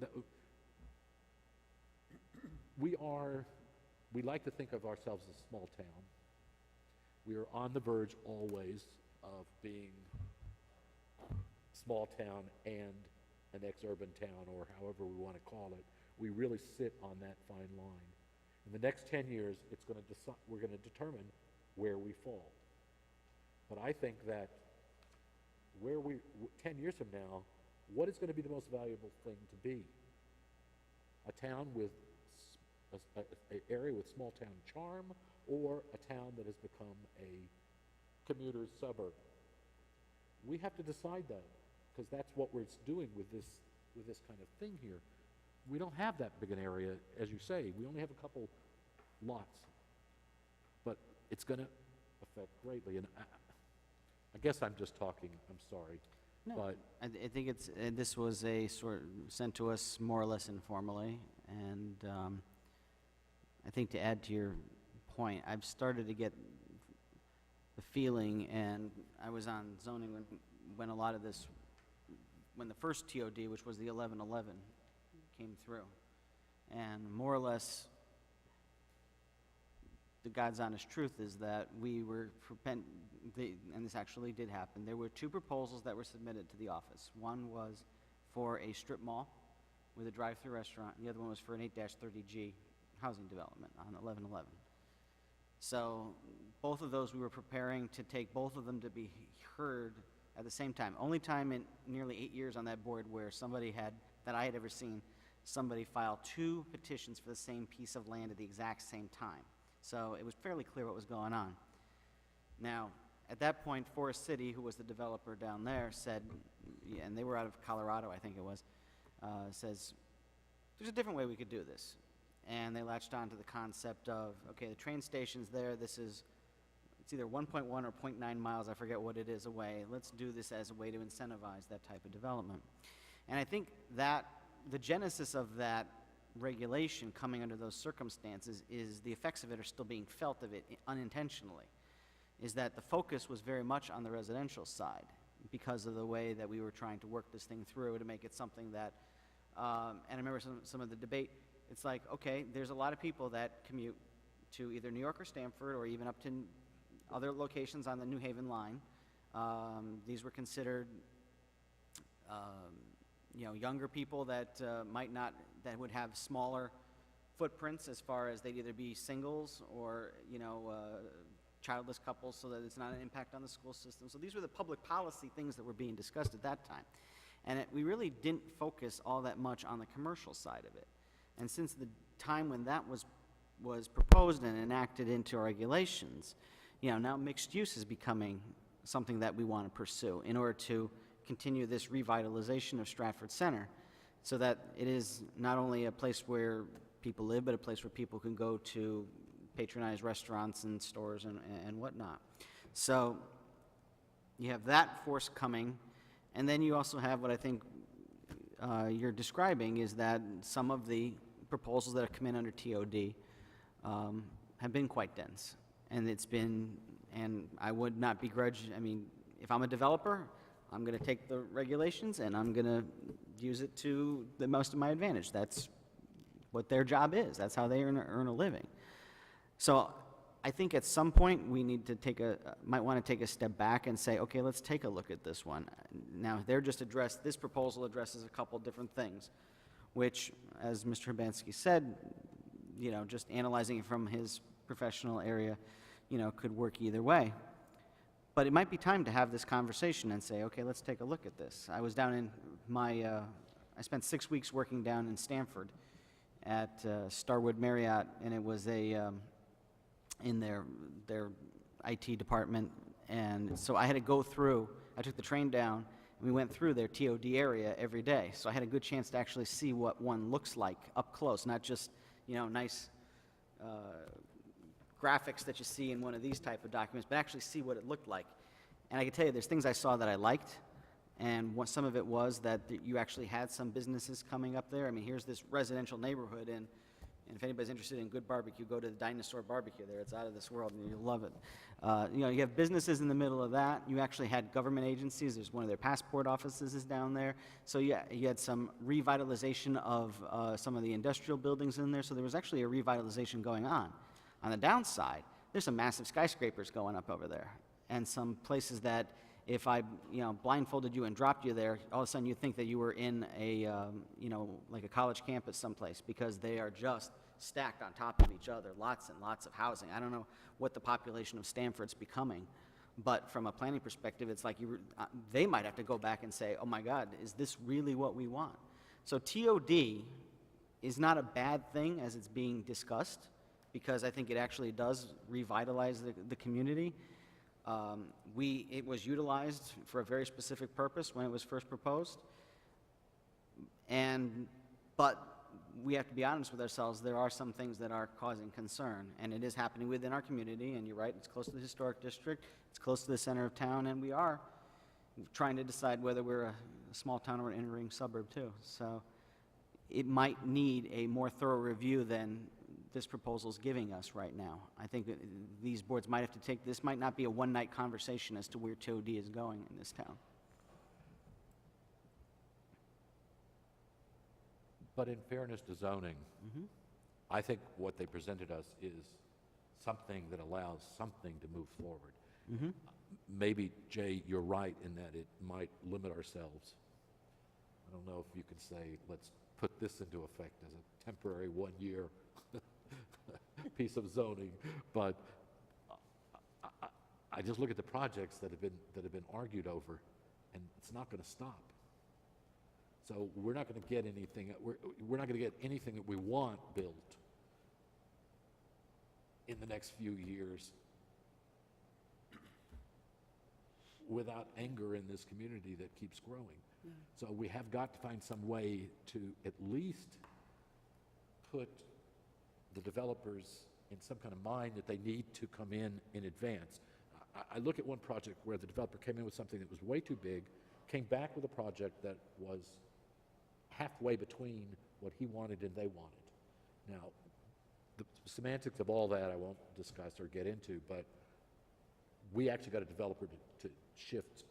we like to think of ourselves as a small town. We are on the verge always of being small town and an ex-urban town, or however we want to call it. We really sit on that fine line. In the next 10 years, we're going to determine where we fall. But I think that 10 years from now, what is going to be the most valuable thing to be? A town with an area with small town charm, or a town that has become a commuter's suburb? We have to decide that, because that's what we're doing with this kind of thing here. We don't have that big an area, as you say. We only have a couple lots, but it's going to affect greatly. And I guess I'm just talking. I'm sorry, No, but I think it's, this was a sort sent to us more or less informally, and I think to add to your point, I've started to get the feeling, and I was on zoning when a lot of this, when the first TOD, which was the 1111, came through, and more or less, the God's honest truth is that we were, and this actually did happen, there were two proposals that were submitted to the office. One was for a strip mall with a drive-through restaurant, and the other one was for an 8-30G housing development on 1111. So both of those, we were preparing to take both of them to be heard at the same time. Only time in nearly 8 years on that board where somebody had, that I had ever seen, somebody file two petitions for the same piece of land at the exact same time. So it was fairly clear what was going on. Now, at that point, Forest City, who was the developer down there, said, yeah, and they were out of Colorado, I think it was, says, there's a different way we could do this. And they latched on to the concept of, okay, the train station's there, it's either 1.1 or 0.9 miles, I forget what it is, away. Let's do this as a way to incentivize that type of development. And I think that the genesis of that regulation coming under those circumstances is the effects of it are still being felt of it unintentionally, is that the focus was very much on the residential side because of the way that we were trying to work this thing through to make it something that, and I remember some of the debate, it's like, okay, there's a lot of people that commute to either New York or Stratford or even up to other locations on the New Haven line. These were considered, younger people that might not, that would have smaller footprints as far as they'd either be singles or, childless couples, so that it's not an impact on the school system. So these were the public policy things that were being discussed at that time. And we really didn't focus all that much on the commercial side of it. And since the time when that was proposed and enacted into our regulations, now mixed use is becoming something that we want to pursue in order to continue this revitalization of Stratford Center, so that it is not only a place where people live, but a place where people can go to patronize restaurants and stores and whatnot. So you have that force coming, and then you also have what I think you're describing, is that some of the proposals that have come in under TOD have been quite dense. And it's been, and I would not begrudge, if I'm a developer, I'm going to take the regulations and I'm going to use it to the most of my advantage. That's what their job is. That's how they earn a living. So I think at some point we need to might want to take a step back and say, okay, let's take a look at this one. Now, this proposal addresses a couple different things, which, as Mr. Hibansky said, just analyzing it from his professional area, could work either way. But it might be time to have this conversation and say, okay, let's take a look at this. I was down in I spent 6 weeks working down in Stratford at Starwood Marriott, and it was in their IT department. And so I had to go through, I took the train down, and we went through their TOD area every day. So I had a good chance to actually see what one looks like up close, not just, nice graphics that you see in one of these type of documents, but actually see what it looked like. And I can tell you, there's things I saw that I liked, and some of it was that you actually had some businesses coming up there. Here's this residential neighborhood, and And if anybody's interested in good barbecue, go to the Dinosaur Barbecue there. It's out of this world, and you'll love it. You have businesses in the middle of that. You actually had government agencies. There's one of their passport offices is down there. So yeah, you had some revitalization of some of the industrial buildings in there. So there was actually a revitalization going on. On the downside, there's some massive skyscrapers going up over there, and some places that if I, blindfolded you and dropped you there, all of a sudden you think that you were in a, like a college campus someplace, because they are just stacked on top of each other, lots and lots of housing. I don't know what the population of Stratford's becoming, but from a planning perspective, it's like they might have to go back and say, oh my God, is this really what we want? So TOD is not a bad thing as it's being discussed, because I think it actually does revitalize the community. It was utilized for a very specific purpose when it was first proposed, but we have to be honest with ourselves. There are some things that are causing concern, and it is happening within our community, and you're right, it's close to the historic district, it's close to the center of town, and we are trying to decide whether we're a small town or an inner-ring suburb too. So it might need a more thorough review than this proposal's giving us right now. I think that these boards might have to take, this might not be a one-night conversation as to where TOD is going in this town. But in fairness to zoning, I think what they presented us is something that allows something to move forward. Maybe, Jay, you're right in that it might limit ourselves. I don't know if you could say, let's put this into effect as a temporary one-year piece of zoning, but I just look at the projects that have been argued over, and it's not going to stop. So we're not going to get anything. We're not going to get anything that we want built in the next few years without anger in this community that keeps growing. So we have got to find some way to at least put the developers in some kind of mind that they need to come in advance. I look at one project where the developer came in with something that was way too big, came back with a project that was halfway between what he wanted and they wanted. Now, the semantics of all that I won't discuss or get into, but we actually got a developer to shift.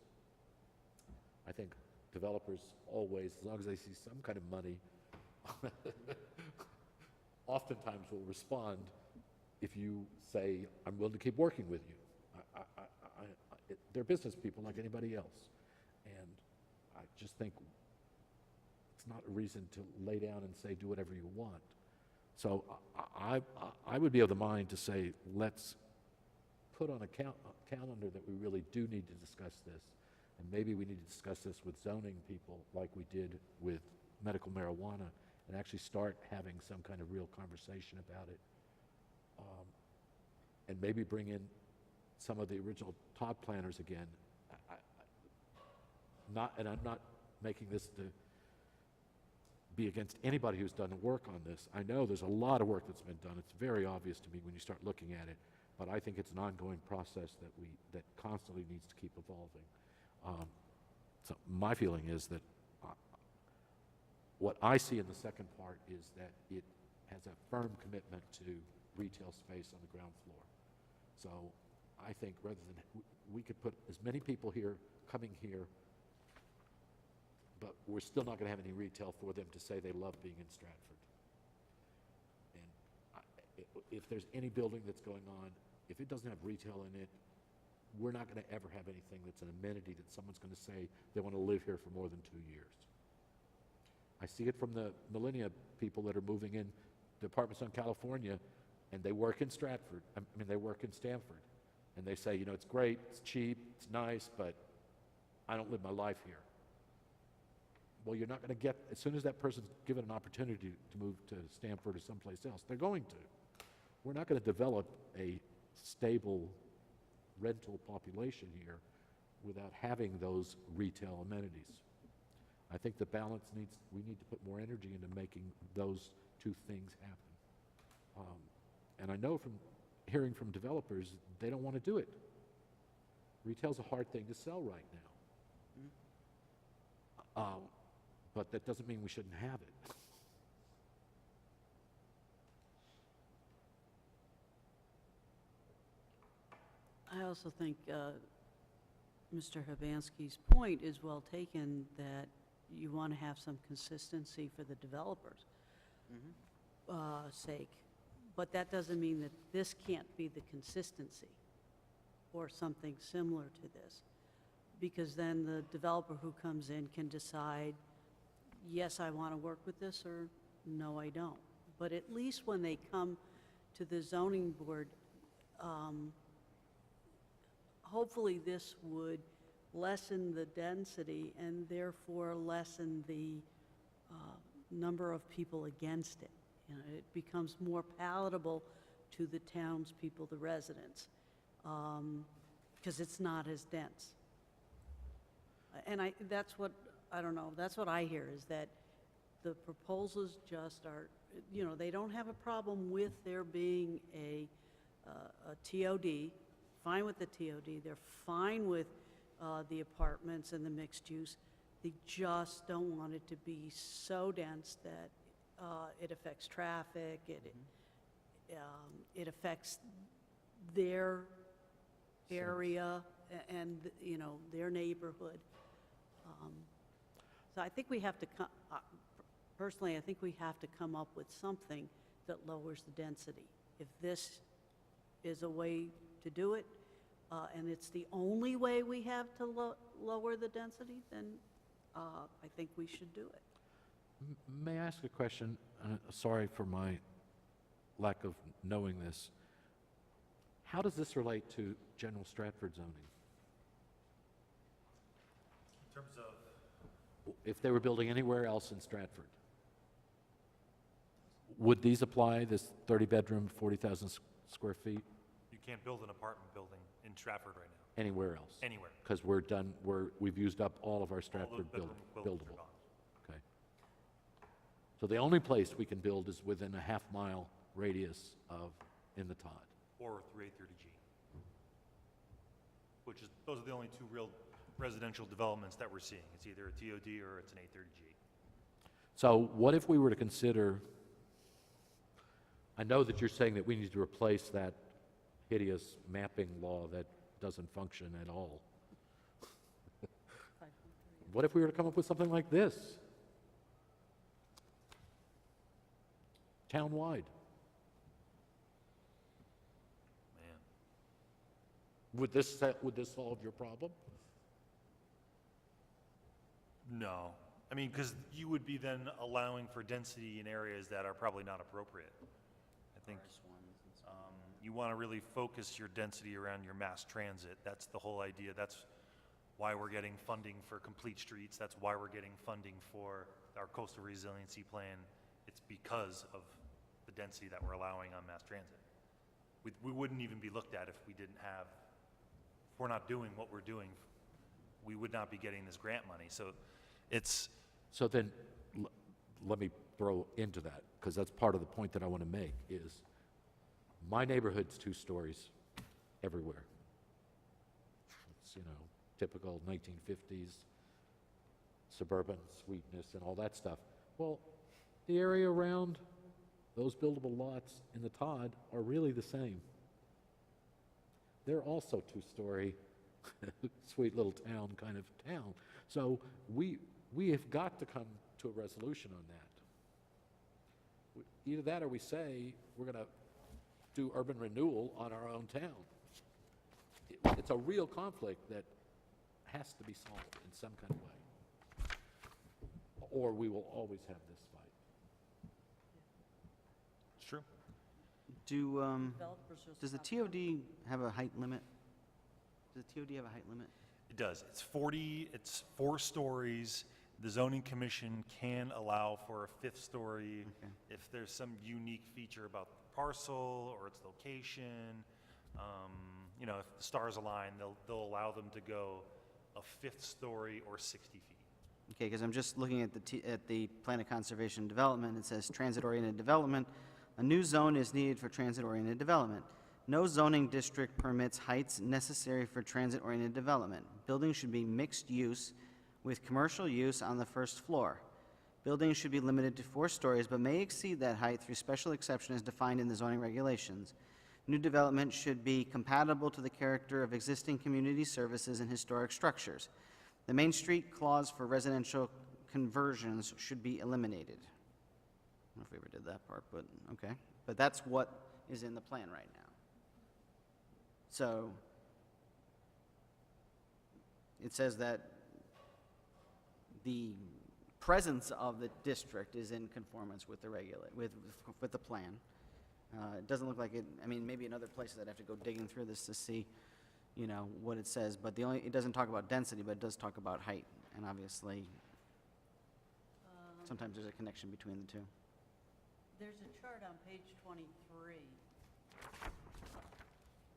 I think developers always, as long as they see some kind of money, oftentimes will respond if you say, I'm willing to keep working with you. They're business people like anybody else. And I just think it's not a reason to lay down and say, do whatever you want. So I would be of the mind to say, let's put on a calendar that we really do need to discuss this. And maybe we need to discuss this with zoning people like we did with medical marijuana, and actually start having some kind of real conversation about it. And maybe bring in some of the original Todd planners again. And I'm not making this to be against anybody who's done work on this. I know there's a lot of work that's been done. It's very obvious to me when you start looking at it, but I think it's an ongoing process that constantly needs to keep evolving. So my feeling is that what I see in the second part is that it has a firm commitment to retail space on the ground floor. So I think rather than, we could put as many people here, coming here, but we're still not going to have any retail for them to say they love being in Stratford. And if there's any building that's going on, if it doesn't have retail in it, we're not going to ever have anything that's an amenity that someone's going to say they want to live here for more than 2 years. I see it from the millennia people that are moving in the apartments in California, and they work in Stratford. I mean, they work in Stanford, and they say, it's great, it's cheap, it's nice, but I don't live my life here. Well, you're not going to get, as soon as that person's given an opportunity to move to Stanford or someplace else, they're going to. We're not going to develop a stable rental population here without having those retail amenities. I think the balance we need to put more energy into making those two things happen. And I know from hearing from developers, they don't want to do it. Retail's a hard thing to sell right now. But that doesn't mean we shouldn't have it. also think Mr. Hibansky's point is well taken, that you want to have some consistency for the developers' sake. But that doesn't mean that this can't be the consistency or something similar to this. Because then the developer who comes in can decide, yes, I want to work with this, or no, I don't. But at least when they come to the zoning board, hopefully this would lessen the density and therefore lessen the number of people against it. You know, it becomes more palatable to the townspeople, the residents, because it's not as dense. And that's what, I don't know, that's what I hear, is that the proposals just are, you know, they don't have a problem with there being a TOD, fine with the TOD, they're fine with the apartments and the mixed use. They just don't want it to be so dense that it affects traffic, it affects their area and, you know, their neighborhood. So I think we have to, personally, I think we have to come up with something that lowers the density. If this is a way to do it, and it's the only way we have to lower the density, then I think we should do it. May I ask a question? Sorry for my lack of knowing this. How does this relate to general Stratford zoning? In terms of, If they were building anywhere else in Stratford, would these apply, this 30-bedroom, 40,000 square feet, you can't build an apartment building in Stratford right now, anywhere else? anywhere. Because we're done, we've used up all of our All Stratford those bedroom buildings are buildable. gone. Okay. So the only place we can build is within a half-mile radius of, in the Todd. Or through 830G. Which is, those are the only two real residential developments that we're seeing. It's either a TOD or it's an 830G. So what if we were to consider, I know that you're saying that we need to replace that hideous mapping law that doesn't function at all. What if we were to come up with something like this? Townwide. Man. Would this solve your problem? No. I mean, because you would be then allowing for density in areas that are probably not appropriate. I think you want to really focus your density around your mass transit. That's the whole idea. That's why we're getting funding for complete streets. That's why we're getting funding for our coastal resiliency plan. It's because of the density that we're allowing on mass transit. We wouldn't even be looked at if we didn't have, if we're not doing what we're doing, we would not be getting this grant money. So it's, So then, let me throw into that, because that's part of the point that I want to make, is my neighborhood's 2 stories everywhere. It's, you know, typical 1950s suburban sweetness and all that stuff. Well, the area around those buildable lots in the Todd are really the same. They're also 2-story, sweet little town kind of town. So we have got to come to a resolution on that. Either that or we say we're going to do urban renewal on our own town. It's a real conflict that has to be solved in some kind of way. Or we will always have this fight. it's true. Developers just Does the have to- TOD have a height limit? Does the TOD have a height limit? It does. It's 4 stories. The zoning commission can allow for a 5th story Okay. if there's some unique feature about the parcel or its location. You know, if the stars align, they'll allow them to go a 5th story or 60 feet. Okay, because I'm just looking at the Plan of Conservation and Development. It says transit-oriented development. A new zone is needed for transit-oriented development. No zoning district permits heights necessary for transit-oriented development. Buildings should be mixed use with commercial use on the first floor. Buildings should be limited to 4 stories, but may exceed that height through special exception as defined in the zoning regulations. New development should be compatible to the character of existing community services and historic structures. The Main Street clause for residential conversions should be eliminated. I don't know if we ever did that part, but okay. But that's what is in the plan right now. So it says that the presence of the district is in conformance with the with the plan. It doesn't look like it, I mean, maybe in other places I'd have to go digging through this to see, you know, what it says, but it doesn't talk about density, but it does talk about height, and obviously, sometimes there's a connection between the two. There's a chart on page 23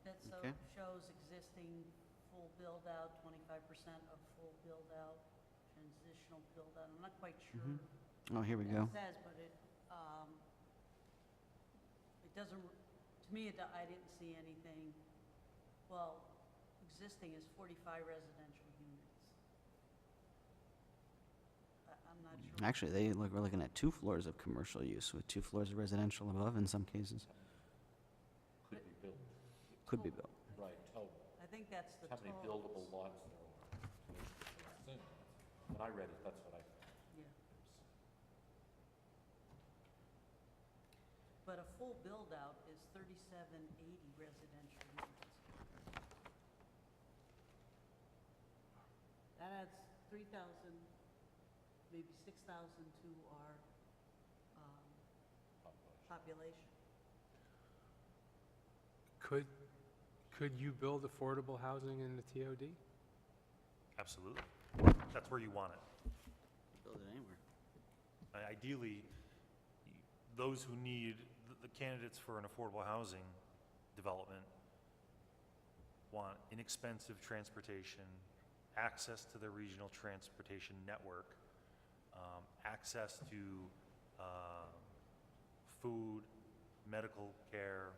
that Okay. shows existing full build-out, 25% of full build-out, transitional build-out. I'm not quite sure Oh, here we what go. it says, but it doesn't, to me, I didn't see anything. Well, existing is 45 residential units. I'm not sure. Actually, we're looking at 2 floors of commercial use with 2 floors of residential above in some cases. Could be built. Could be built. Right, oh, I think that's the how many totals. buildable lots there are. When I read it, that's what I thought. Yeah. But a full build-out is 3780 residential units. That adds 3,000, maybe 6,000 to our population. Could you build affordable housing in the TOD? Absolutely. That's where you want it. Build it anywhere. Ideally, those who need, the candidates for an affordable housing development want inexpensive transportation, access to the regional transportation network, access to food, medical care,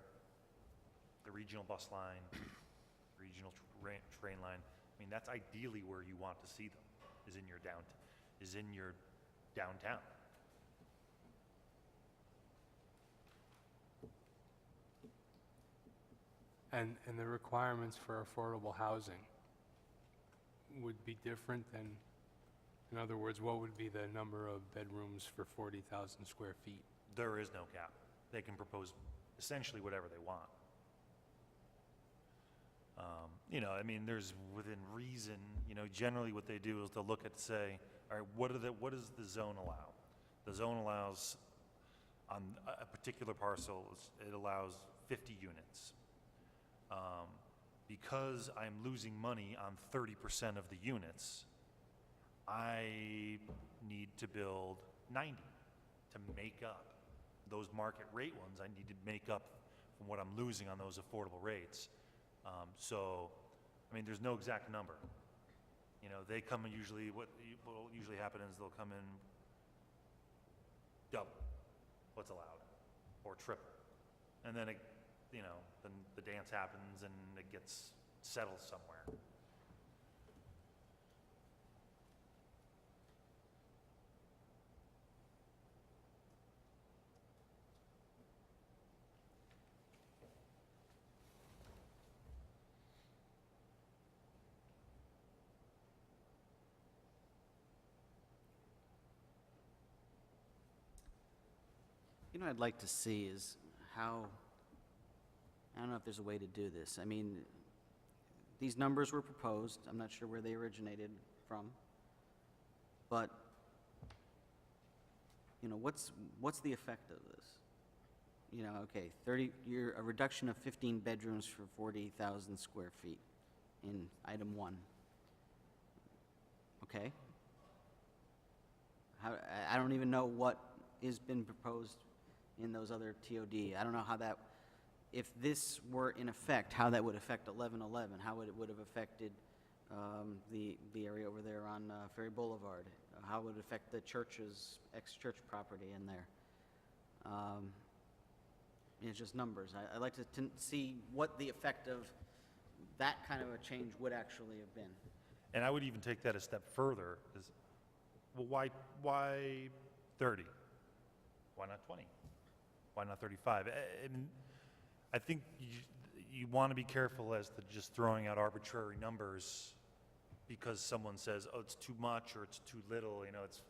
the regional bus line, regional train line. I mean, that's ideally where you want to see them, is in your downtown. And the requirements for affordable housing would be different than, in other words, what would be the number of bedrooms for 40,000 square feet? There is no cap. They can propose essentially whatever they want. You know, I mean, there's within reason, you know, generally what they do is they'll look at, say, all right, what does the zone allow? The zone allows, on a particular parcel, it allows 50 units. Because I'm losing money on 30% of the units, I need to build 90 to make up those market rate ones. I need to make up from what I'm losing on those affordable rates. So, I mean, there's no exact number. You know, they come and usually, what will usually happen is they'll come in double what's allowed, or triple. And then, you know, then the dance happens and it gets settled somewhere. You know what I'd like to see is how, I don't know if there's a way to do this. I mean, these numbers were proposed. I'm not sure where they originated from. But, you know, what's the effect of this? You know, okay, a reduction of 15 bedrooms for 40,000 square feet in item 1. Okay. I don't even know what has been proposed in those other TOD. I don't know how that, if this were in effect, how that would affect 1111, how it would have affected the area over there on Ferry Boulevard, how it would affect the church's, ex-church property in there. It's just numbers. I'd like to see what the effect of that kind of a change would actually have been. And I would even take that a step further. Well, why 30? Why not 20? Why not 35? I think you want to be careful as to just throwing out arbitrary numbers because someone says, oh, it's too much or it's too little. You know, it's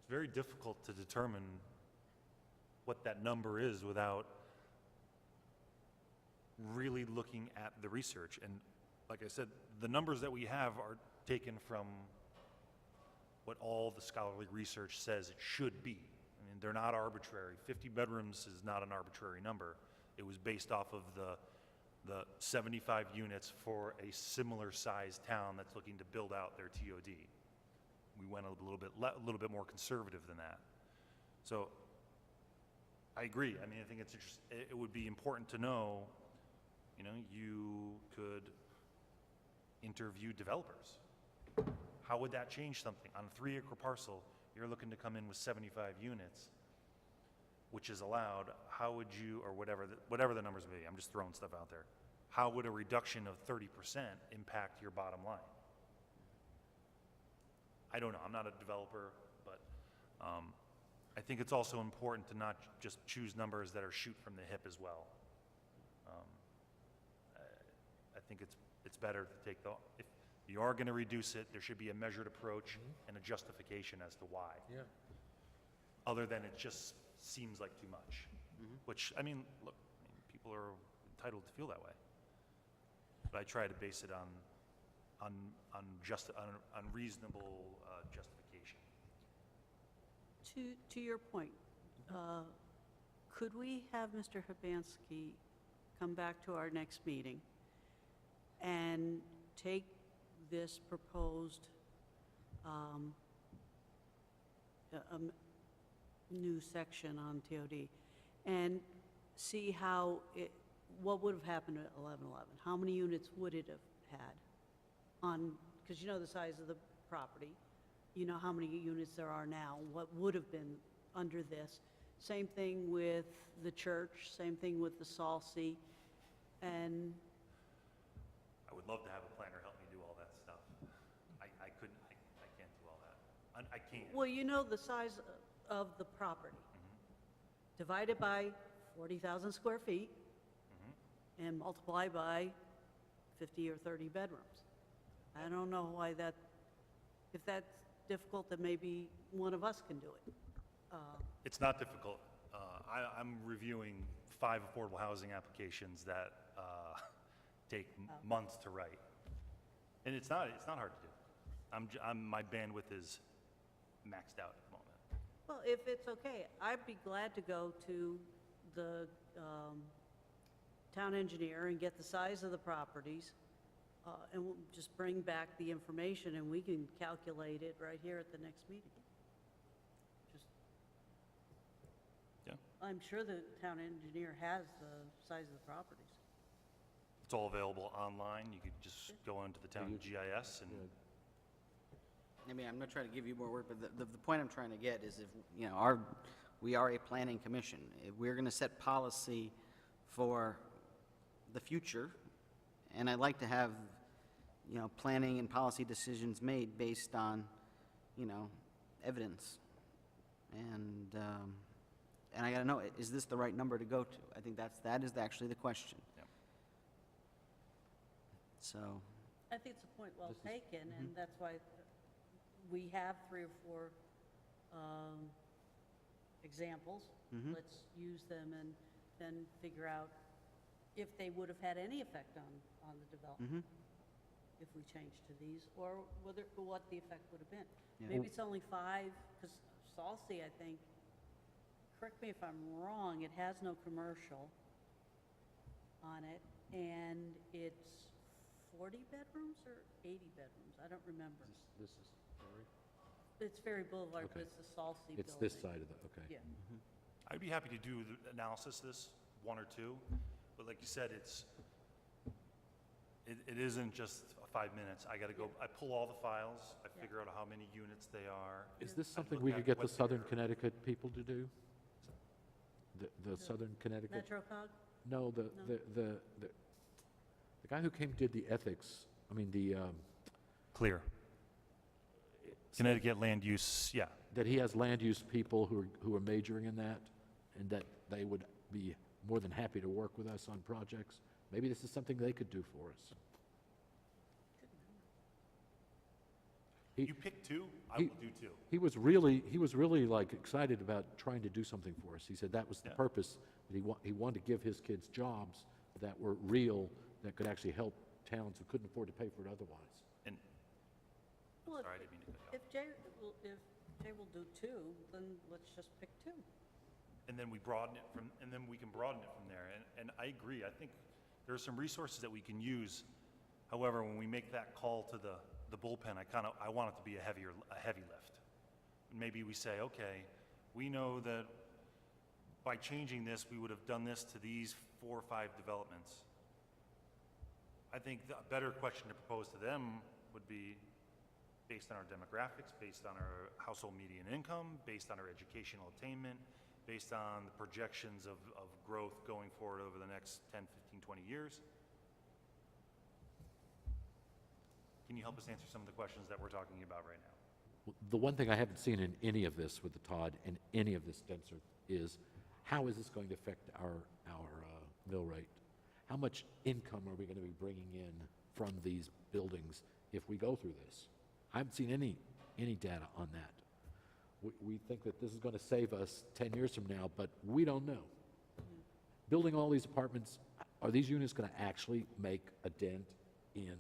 very difficult to determine what that number is without really looking at the research. And like I said, the numbers that we have are taken from what all the scholarly research says it should be. I mean, they're not arbitrary. 50 bedrooms is not an arbitrary number. It was based off of the 75 units for a similar sized town that's looking to build out their TOD. We went a little bit more conservative than that. So I agree. I mean, I think it would be important to know, you know, you could interview developers. How would that change something? On a 3-acre parcel, you're looking to come in with 75 units, which is allowed. How would you, or whatever the numbers may be, I'm just throwing stuff out there. How would a reduction of 30% impact your bottom line? I don't know. I'm not a developer, but I think it's also important to not just choose numbers that are shoot from the hip as well. I think it's better to take if you are going to reduce it, there should be a measured approach and a justification as to why. Yeah. Other than it just seems like too much. Which, I mean, look, people are entitled to feel that way. But I try to base it on reasonable justification. To your point, could we have Mr. Hibansky come back to our next meeting and take this proposed new section on TOD and see what would have happened at 1111? How many units would it have had because you know the size of the property, you know how many units there are now, what would have been under this. Same thing with the church, same thing with the Salsey, and I would love to have a planner help me do all that stuff. I couldn't, I can't do all that. I can't. well, you know the size of the property divided by 40,000 square feet and multiply by 50 or 30 bedrooms. I don't know why if that's difficult, then maybe one of us can do it. It's not difficult. I'm reviewing 5 affordable housing applications that take months to write. And it's not hard to do. My bandwidth is maxed out at the moment. Well, if it's okay, I'd be glad to go to the town engineer and get the size of the properties, and we'll just bring back the information and we can calculate it right here at the next meeting. Yeah. I'm sure the town engineer has the size of the properties. It's all available online. You could just go into the town GIS and I mean, I'm not trying to give you more work, but the point I'm trying to get is if, you know, we are a planning commission. If we're going to set policy for the future, and I'd like to have, you know, planning and policy decisions made based on, you know, evidence. And I got to know, is this the right number to go to? I think that is actually the question. Yep. So, I think it's a point well taken, and that's why we have 3 or 4 examples. Let's use them and then figure out if they would have had any effect on the development if we changed to these, or what the effect would have been. Yeah. Maybe it's only 5, because Salsey, I think, correct me if I'm wrong, it has no commercial on it, and it's 40 bedrooms or 80 bedrooms? I don't remember. This is, sorry? It's Ferry Boulevard, but Okay. it's the Salsey building. It's this side of the, okay. Yeah. I'd be happy to do the analysis of this, 1 or 2, but like you said, it isn't just 5 minutes. I gotta go, I pull all the files, I figure out how many units they are. Is this I'd something look we at could get the what Southern their- Connecticut people to do? The Southern Connecticut? MetroCog? No, the guy who did the ethics, I mean, Clear. Connecticut land use, yeah. that he has land use people who are majoring in that, and that they would be more than happy to work with us on projects. Maybe this is something they could do for us. You pick two, I he- will do two. He was really like excited about trying to do something for us. He said that was the Yeah. purpose, that he wanted to give his kids jobs that were real, that could actually help towns who couldn't afford to pay for it otherwise. And, Well, sorry, I didn't mean to cut you off. if Jay will do two, then let's just pick two. And then we broaden it from, and then we can broaden it from there. And I agree, I think there are some resources that we can use. However, when we make that call to the bullpen, I want it to be a heavy lift. Maybe we say, okay, we know that by changing this, we would have done this to these 4 or 5 developments. I think a better question to propose to them would be based on our demographics, based on our household median income, based on our educational attainment, based on the projections of growth going forward over the next 10, 15, 20 years. Can you help us answer some of the questions that we're talking about right now? The one thing I haven't seen in any of this with the Todd and any of this denser is, how is this going to affect our mill rate? How much income are we going to be bringing in from these buildings if we go through this? I haven't seen any data on that. We think that this is going to save us 10 years from now, but we don't know. Building all these apartments, are these units going to actually make a dent in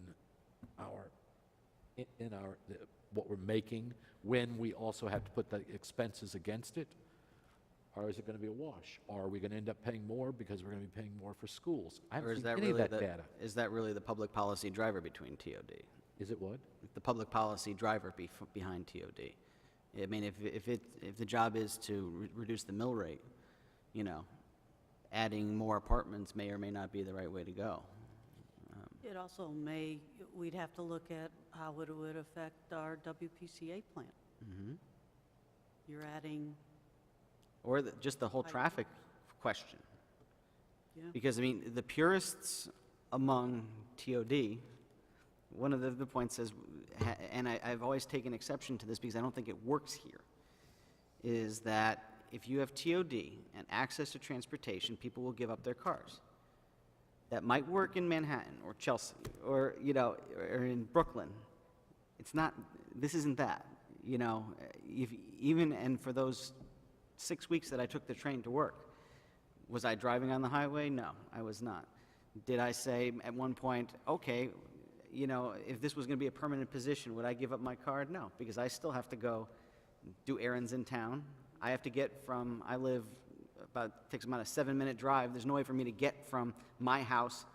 what we're making when we also have to put the expenses against it? Or is it going to be a wash? Or are we going to end up paying more because we're going to be paying more for schools? I Or haven't is seen that any really of that data. is that really the public policy driver between TOD? Is it what? The public policy driver behind TOD. I mean, if the job is to reduce the mill rate, you know, adding more apartments may or may not be the right way to go. It also we'd have to look at how it would affect our WPCA plant. You're adding, Or just the whole I- traffic question. yeah, Because, I mean, the purists among TOD, one of the points is, and I've always taken exception to this because I don't think it works here, is that if you have TOD and access to transportation, people will give up their cars. That might work in Manhattan or Chelsea or, you know, or in Brooklyn. It's not, this isn't that, you know. And for those 6 weeks that I took the train to work, was I driving on the highway? No, I was not. Did I say at one point, okay, you know, if this was going to be a permanent position, would I give up my car? No, because I still have to go do errands in town. I have to get from, I live takes about a 7-minute drive. There's no way for me to get from my house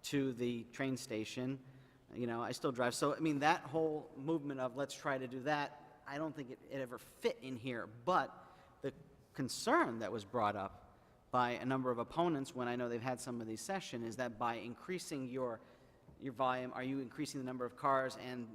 to the train station. You know, I still drive. So, I mean, that whole movement of let's try to do that, I don't think it ever fit in here. But the concern that was brought up by a number of opponents when I know they've had some of these sessions is that by increasing your volume, are you increasing the number of cars? And,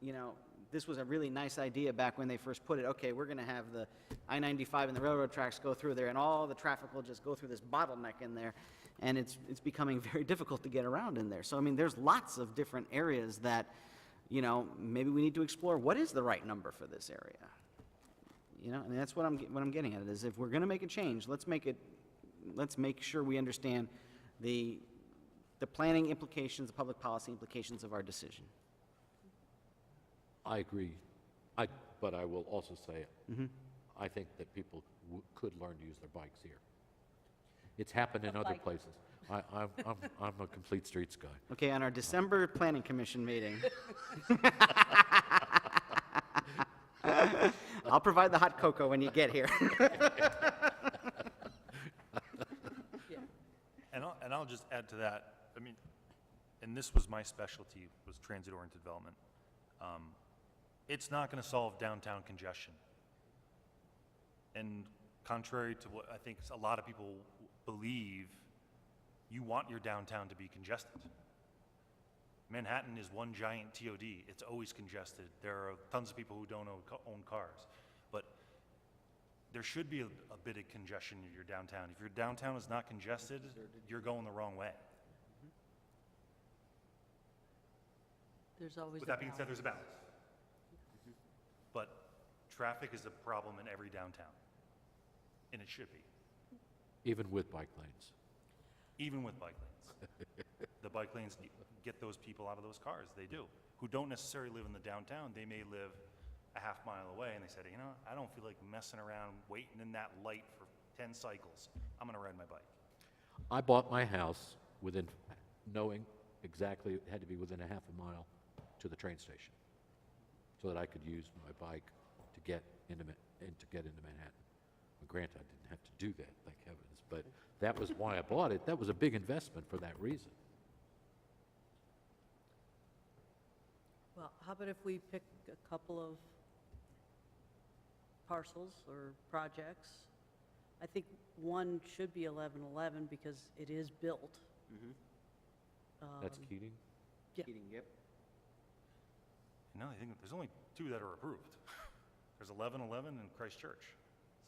you know, this was a really nice idea back when they first put it. Okay, we're going to have the I-95 and the railroad tracks go through there, and all the traffic will just go through this bottleneck in there, and it's becoming very difficult to get around in there. So, I mean, there's lots of different areas that, you know, maybe we need to explore. What is the right number for this area? You know, and that's what I'm getting at. Is if we're going to make a change, let's make sure we understand the planning implications, the public policy implications of our decision. I agree. But I will also say, I think that people could learn to use their bikes here. It's happened in other places. I'm a complete streets guy. Okay, on our December Planning Commission meeting, I'll provide the hot cocoa when you get here. And I'll just add to that, I mean, and this was my specialty, was transit-oriented development. It's not going to solve downtown congestion. And contrary to what I think a lot of people believe, you want your downtown to be congested. Manhattan is one giant TOD. It's always congested. There are tons of people who don't own cars. But there should be a bit of congestion in your downtown. If your downtown is not congested, you're going the wrong way. there's always With a that being said, balance. there's a balance. But traffic is a problem in every downtown, and it should be. Even with bike lanes. even with bike lanes. The bike lanes get those people out of those cars, they do, who don't necessarily live in the downtown. They may live a half mile away, and they said, you know, I don't feel like messing around waiting in that light for 10 cycles. I'm gonna ride my bike. I bought my house within, knowing exactly it had to be within a half a mile to the train station, so that I could use my bike to get into Manhattan. Well, granted, I didn't have to do that, thank heavens, but that was why I bought it. That was a big investment for that reason. Well, how about if we pick a couple of parcels or projects? I think one should be 1111 because it is built. That's Keating? Yeah. Keating, yep. No, I think there's only 2 that are approved. There's 1111 and Christchurch.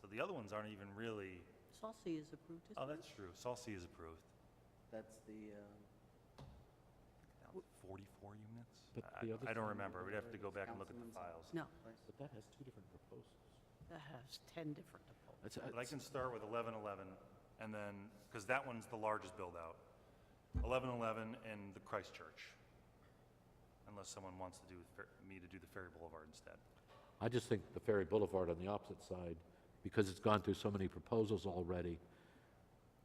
So the other ones aren't even really, Saucy is approved, isn't oh, it? that's true. Salsi is approved. That's the, 44 units? But the other I don't thing- remember. We'd have to go back and look at the Councilman's files. No, But that has 2 different proposals. that has 10 different proposals. But I can start with 1111, and then, because that one's the largest build-out. 1111 and the Christchurch, unless someone wants to do, me to do the Ferry Boulevard instead. I just think the Ferry Boulevard on the opposite side, because it's gone through so many proposals already,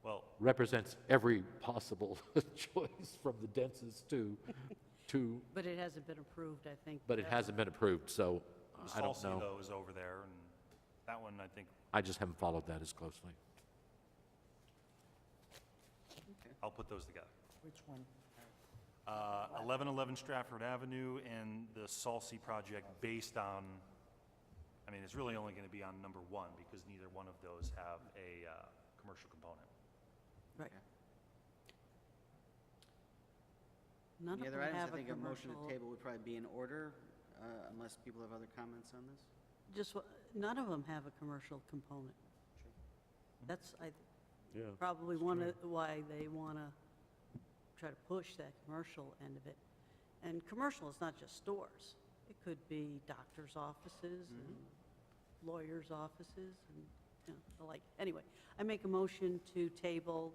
Well, represents every possible choice from the densest to, But it hasn't been approved, I think. but it hasn't been approved, so I don't Salsi, know. though, is over there, and that one, I think, I just haven't followed that as closely. I'll put those together. Which one? 1111 Stratford Avenue and the Salsi project based on, I mean, it's really only going to be on number 1 because neither one of those have a commercial component. Right. None any of other them items? have I a think a motion commercial. to table would probably be in order, unless people have other comments on this. None of them have a commercial component. That's, Yeah. probably one of why they want to try to push that commercial end of it. And commercial is not just stores. It could be doctor's offices and lawyers' offices and, you know, the like. Anyway, I make a motion to table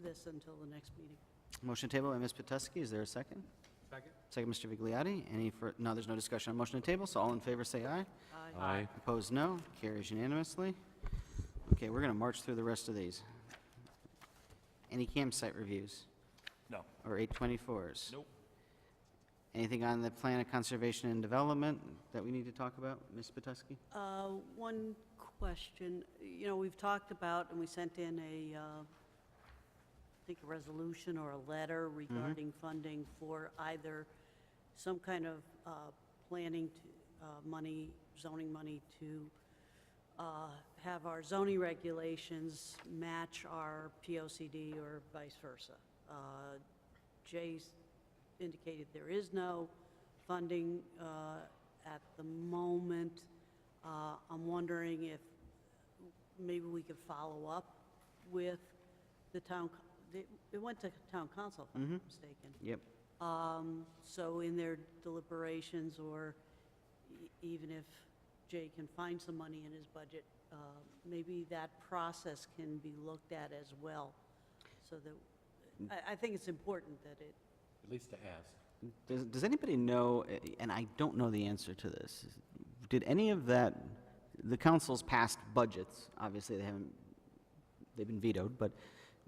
this until the next meeting. Motion to table by Ms. Petusky. Is there a second? Second? Second, Mr. Vigliotti. No, there's no discussion on motion to table, so all in favor say aye. Aye. Opposed, no. Carries unanimously. Okay, we're going to march through the rest of these. Any campsite reviews No. or 824s? Nope. Anything on the plan of conservation and development that we need to talk about, Ms. Petusky? One question, you know, we've talked about, and we sent in I think a resolution or a letter regarding funding for either some kind of planning to, money, zoning money to have our zoning regulations match our POCD or vice versa. Jay's indicated there is no funding at the moment. I'm wondering if maybe we could follow up with the town, it went to town council, if I'm not mistaken. Yep. So in their deliberations, or even if Jay can find some money in his budget, maybe that process can be looked at as well, so that, I think it's important that it, At least to ask. Does anybody know, and I don't know the answer to this, did any of that, the council's past budgets, obviously they've been vetoed, but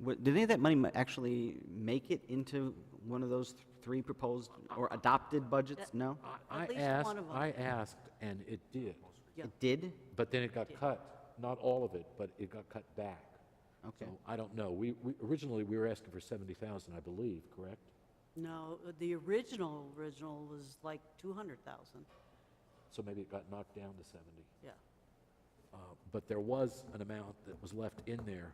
did any of that money actually make it into one of those 3 proposed or adopted budgets? No? At least one of 'em. I asked, and it did. yeah. It did? But then it got cut, not all of it, but it got cut back. Okay. So I don't know. Originally, we were asking for 70,000, I believe, correct? No, the original was like 200,000, So maybe it got knocked down to 70. yeah. But there was an amount that was left in there,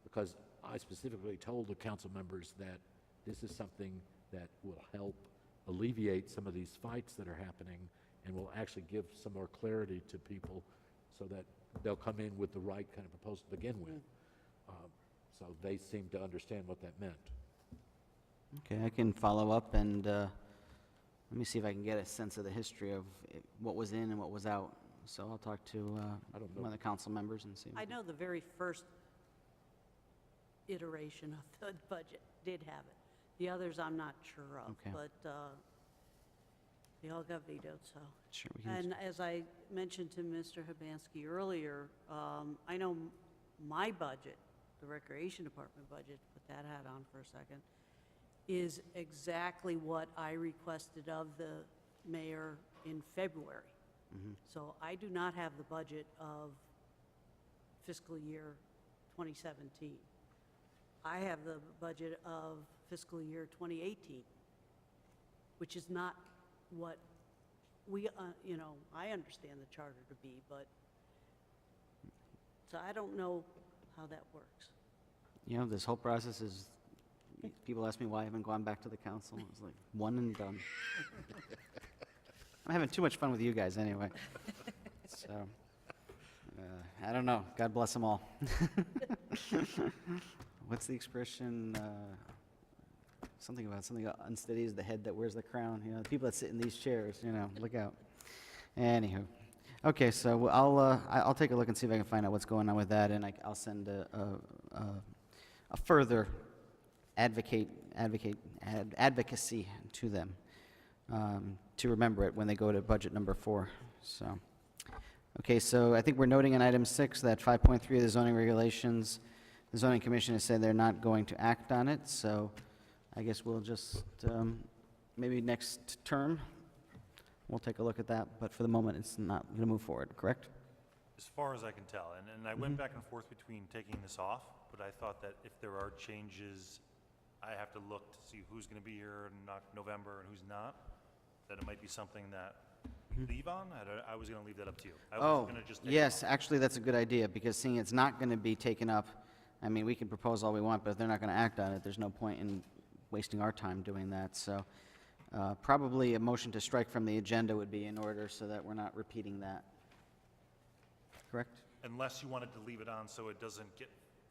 because I specifically told the council members that this is something that will help alleviate some of these fights that are happening, and will actually give some more clarity to people, so that they'll come in with the right kind of proposal to begin with. So they seem to understand what that meant. Okay, I can follow up and let me see if I can get a sense of the history of what was in and what was out So I'll talk to I don't one know. of the council members and see. I know the very first iteration of the budget did have it. The others I'm not sure of, Okay. but they all got vetoed, so. Sure, we can. And as I mentioned to Mr. Hibansky earlier, I know my budget, the Recreation Department budget, put that hat on for a second, is exactly what I requested of the mayor in February. So I do not have the budget of fiscal year 2017. I have the budget of fiscal year 2018, which is not what we, you know, I understand the charter to be, but, so I don't know how that works. You know, this whole process is, people ask me why I haven't gone back to the council. It's like, one and done. I'm having too much fun with you guys anyway. So, I don't know. God bless them all. What's the expression? Something unsteady is the head that wears the crown. You know, the people that sit in these chairs, you know, look out. Anywho. Okay, so I'll take a look and see if I can find out what's going on with that, and I'll send a further advocacy to them to remember it when they go to budget number 4. So, okay, so I think we're noting in item 6 that 5.3 of the zoning regulations, the zoning commission has said they're not going to act on it. So, I guess we'll just maybe next term we'll take a look at that. But for the moment, it's not going to move forward. Correct? As far as I can tell, and I went back and forth between taking this off, but I thought that if there are changes, I have to look to see who's going to be here in November and who's not, that it might be something that we leave on. I was going to leave that up to you. I wasn't going to just take it yes, off. actually, that's a good idea, because seeing it's not going to be taken up, I mean, we can propose all we want, but if they're not going to act on it, there's no point in wasting our time doing that. So probably a motion to strike from the agenda would be in order so that we're not repeating that. Correct? Unless you wanted to leave it on so it doesn't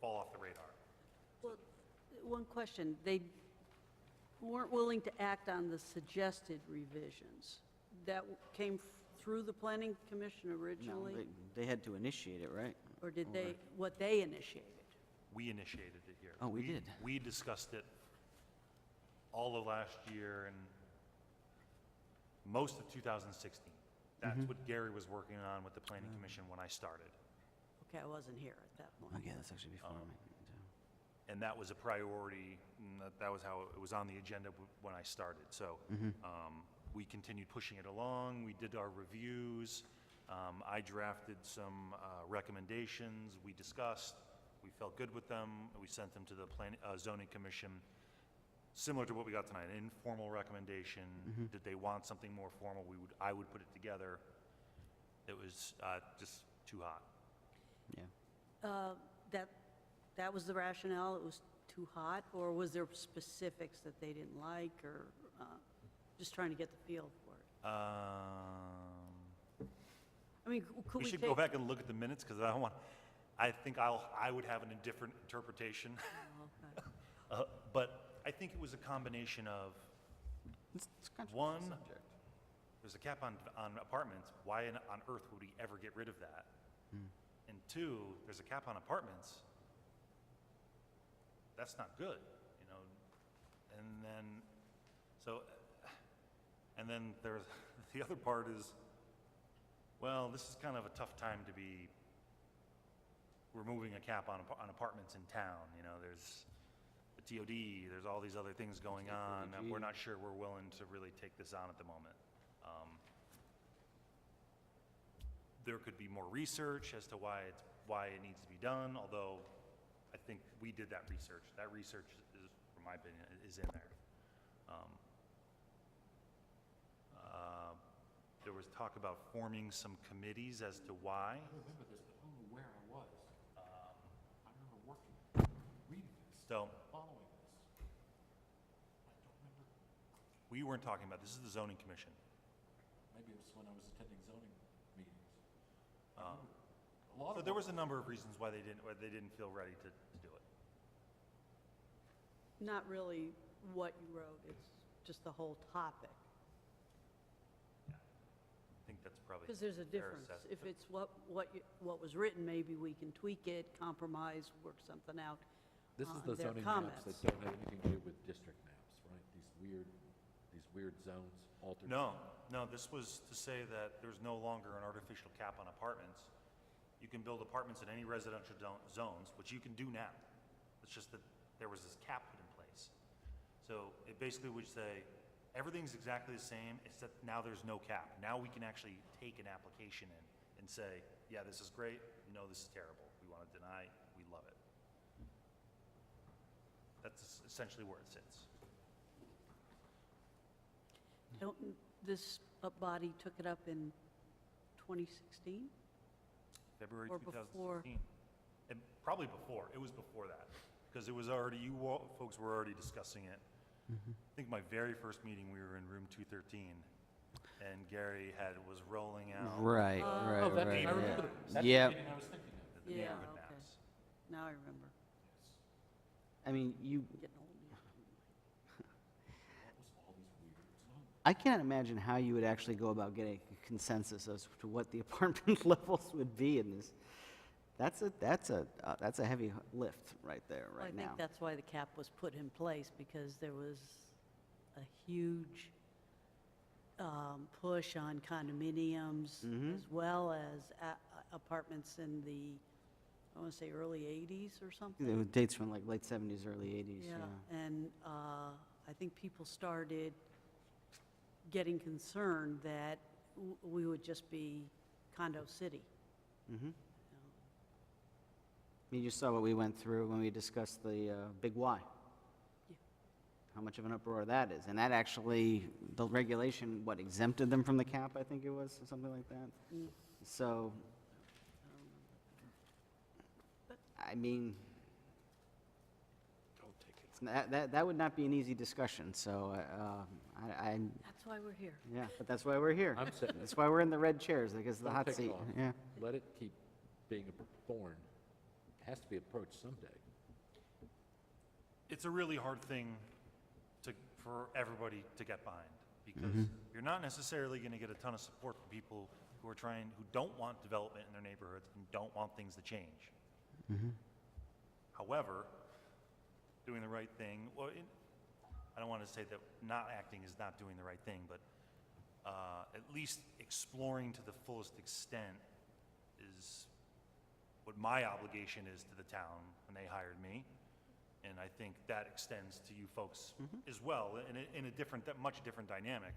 fall off the radar. Well, one question, they weren't willing to act on the suggested revisions. That came through the planning commission No, originally? they had to initiate it, right? Or did they, what they initiated? We initiated it here. Oh, we did? We discussed it all of last year and most of 2016. That's Mm-hmm. what Gary was working on with the planning commission when I started. Okay, I wasn't here at that point. Okay, that's actually before me. And that was a priority, and that was how it was on the agenda when I started. So we continued pushing it along. We did our reviews. I drafted some recommendations. We discussed. We felt good with them. We sent them to the zoning commission, similar to what we got tonight, an informal recommendation. Did they want something more formal? I would put it together. It was just too hot. Yeah. That was the rationale, it was too hot, or was there specifics that they didn't like, or just trying to get the feel for it? I mean, could We we should take? go back and look at the minutes, because I think I would have a different interpretation. Oh, okay. But I think it was a combination of, It's controversial one, subject. there's a cap on apartments. Why on earth would we ever get rid of that? And 2, there's a cap on apartments. That's not good, you know. And then there's the other part is, well, this is kind of a tough time to be removing a cap on apartments in town. You know, there's the TOD, there's all these other things going on, and we're not sure we're willing to really take this on at the moment. There could be more research as to why it needs to be done, although I think we did that research. That research is, from my opinion, is in there. There was talk about forming some committees as to why. I remember this, but I don't know where I was. I remember working, reading this, So following this. I don't remember. we weren't talking about, this is the zoning commission. Maybe it was when I was attending zoning meetings. A So lot of there was a number of reasons why they didn't feel ready to do it. Not really what you wrote, it's just the whole topic. I think that's probably Because there's a fair difference. assessment. If it's what was written, maybe we can tweak it, compromise, work something out. This is on the their zoning maps comments. that don't have anything to do with district maps, right? These weird zones, altered. No, this was to say that there's no longer an artificial cap on apartments. You can build apartments in any residential zones, which you can do now. It's just that there was this cap put in place. So it basically would say, everything's exactly the same, except now there's no cap. Now we can actually take an application in and say, yeah, this is great, no, this is terrible. We want to deny, we love it. That's essentially where it sits. This body took it up in 2016? February Or before. 2016. And probably before, it was before that, because it was already, folks were already discussing it. I think my very first meeting, we were in room 213, and Gary was rolling out Right, Oh, right, that, right. I remember, that's the Yep. meeting I was thinking of. the Yeah, neighborhood okay. maps. Now I remember. I mean, Getting old now. I can't imagine how you would actually go about getting a consensus as to what the apartment levels would be in this. That's a heavy lift right there, Well, right I now. think that's why the cap was put in place, because there was a huge push on condominiums Mhm. as well as apartments in the, I want to say, early 80s or something. It dates from like late 70s, early 80s, yeah. And I think people started getting concerned that we would just be condo city. Mm-hmm. You just saw what we went through when we discussed the Big Y. Yeah. How much of an uproar that is. And that actually, the regulation, what, exempted them from the cap, I think it was, or something like that? Mm. So, I mean, Don't take it. that would not be an easy discussion, so That's why we're here. yeah, but that's why we're here. I'm sitting. That's why we're in the red chairs, because of the Don't hot take it seat, off. yeah. Let it keep being a thorn. It has to be approached someday. It's a really hard thing for everybody to get behind, because you're not necessarily going to get a ton of support from people who don't want development in their neighborhoods and don't want things to change. However, doing the right thing, I don't want to say that not acting is not doing the right thing, but at least exploring to the fullest extent is what my obligation is to the town when they hired me. And I think that extends to you folks as well, in a different, much different dynamic.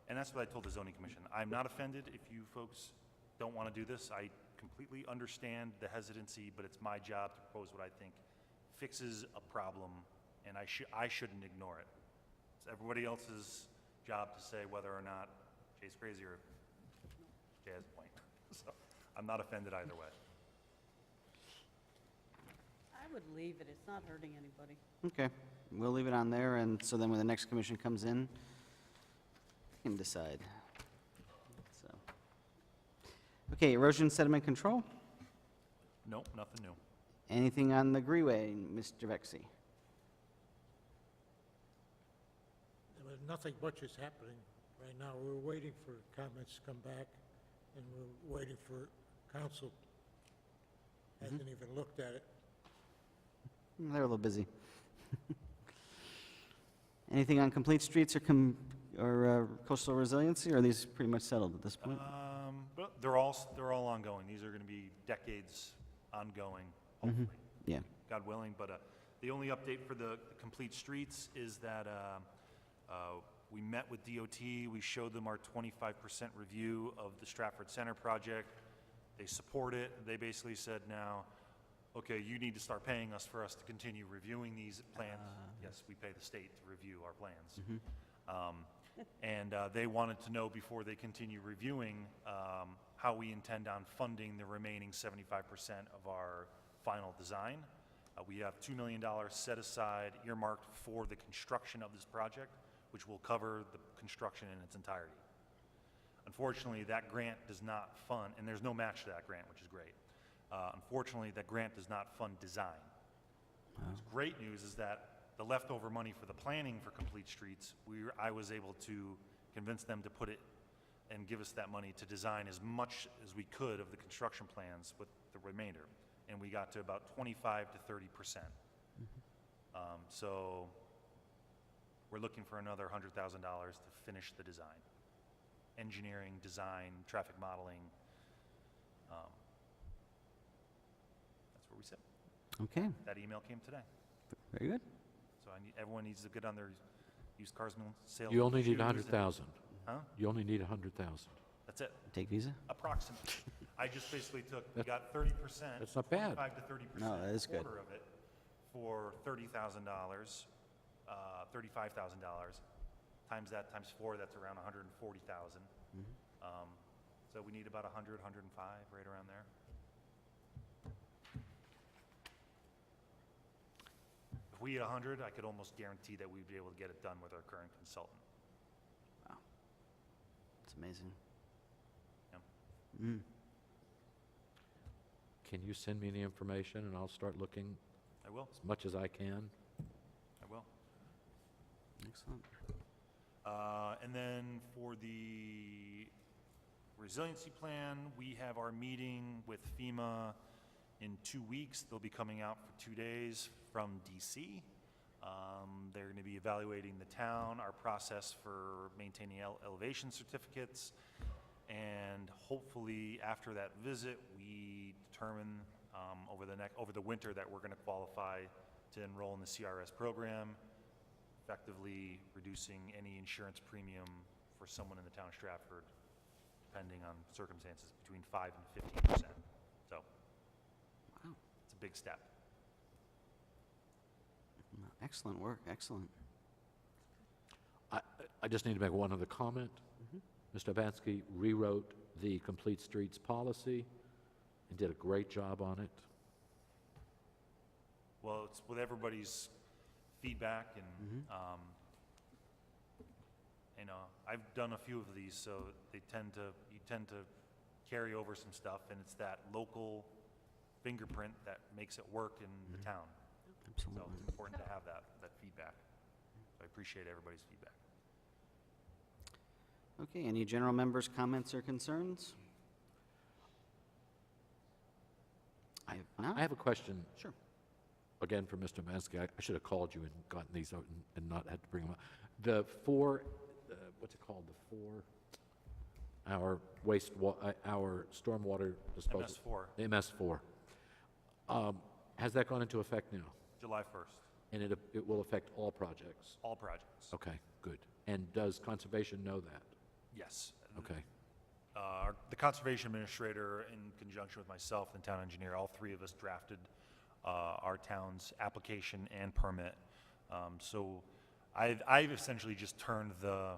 And that's what I told the zoning commission. I'm not offended if you folks don't want to do this. I completely understand the hesitancy, but it's my job to propose what I think fixes a problem, and I shouldn't ignore it. It's everybody else's job to say whether or not Jay's crazy or Jay has a point. So I'm not offended either way. I would leave it. It's not hurting anybody. Okay, we'll leave it on there, and so then when the next commission comes in, we can decide. So, okay, erosion sediment control? Nope, nothing new. Anything on the Greenway, Mr. Vexey? Nothing much is happening right now. We're waiting for comments to come back, and we're waiting for council. Hasn't even looked at it. They're a little busy. Anything on complete streets or coastal resiliency, or are these pretty much settled at this point? But they're all ongoing. These are going to be decades ongoing, hopefully. Yeah. God willing, but the only update for the complete streets is that we met with DOT, we showed them our 25% review of the Stratford Center project. They support it. They basically said now, okay, you need to start paying us for us to continue reviewing these plans. Yes, we pay the state to review our plans. And they wanted to know before they continue reviewing how we intend on funding the remaining 75% of our final design. We have $2 million set aside, earmarked for the construction of this project, which will cover the construction in its entirety. Unfortunately, that grant does not fund, and there's no match to that grant, which is great. Unfortunately, that grant does not fund design. What's great news is that the leftover money for the planning for complete streets, I was able to convince them to put it and give us that money to design as much as we could of the construction plans with the remainder. And we got to about 25 to 30%. So we're looking for another $100,000 to finish the design. Engineering, design, traffic modeling. That's where we sit. Okay, That email came today. very good. So everyone needs to get on their used cars sale. You only need shoes and- 100,000. Huh? You only need 100,000. That's it, Take Visa? approximately. I just basically we got 30%. That's not bad. 25 to 30%. No, that is good. Quarter of it for $30,000, $35,000. Times that times 4, that's around 140,000. So we need about 100, 105, right around there. If we had 100, I could almost guarantee that we'd be able to get it done with our current consultant. Wow. It's amazing. Yeah. Mm. Can you send me the information and I'll start looking I will, as much as I can? I will. Excellent. And then for the resiliency plan, we have our meeting with FEMA in 2 weeks. They'll be coming out for 2 days from DC. They're going to be evaluating the town, our process for maintaining elevation certificates, and hopefully after that visit, we determine over the winter that we're going to qualify to enroll in the CRS program, effectively reducing any insurance premium for someone in the town of Stratford, depending on circumstances, between 5 and 15%. So, Wow. it's a big step. Excellent work, excellent. I just need to make one other comment. Mr. Bansky rewrote the Complete Streets policy and did a great job on it. Well, it's with everybody's feedback and, you know, I've done a few of these, so you tend to carry over some stuff, and it's that local fingerprint that makes it work in the town. So Absolutely. it's important to have that feedback. So I appreciate everybody's feedback. Okay, any general members' comments or concerns? I have not. I have a question, Sure. again, for Mr. Bansky. I should have called you and gotten these out and not had to bring them up. The four, what's it called, our our stormwater disposal. MS4, MS4. Has that gone into effect now? July 1st, And it will affect all projects? all projects. Okay, good. And does conservation know that? Yes. Okay, The conservation administrator, in conjunction with myself and town engineer, all three of us drafted our town's application and permit. So I've essentially just turned the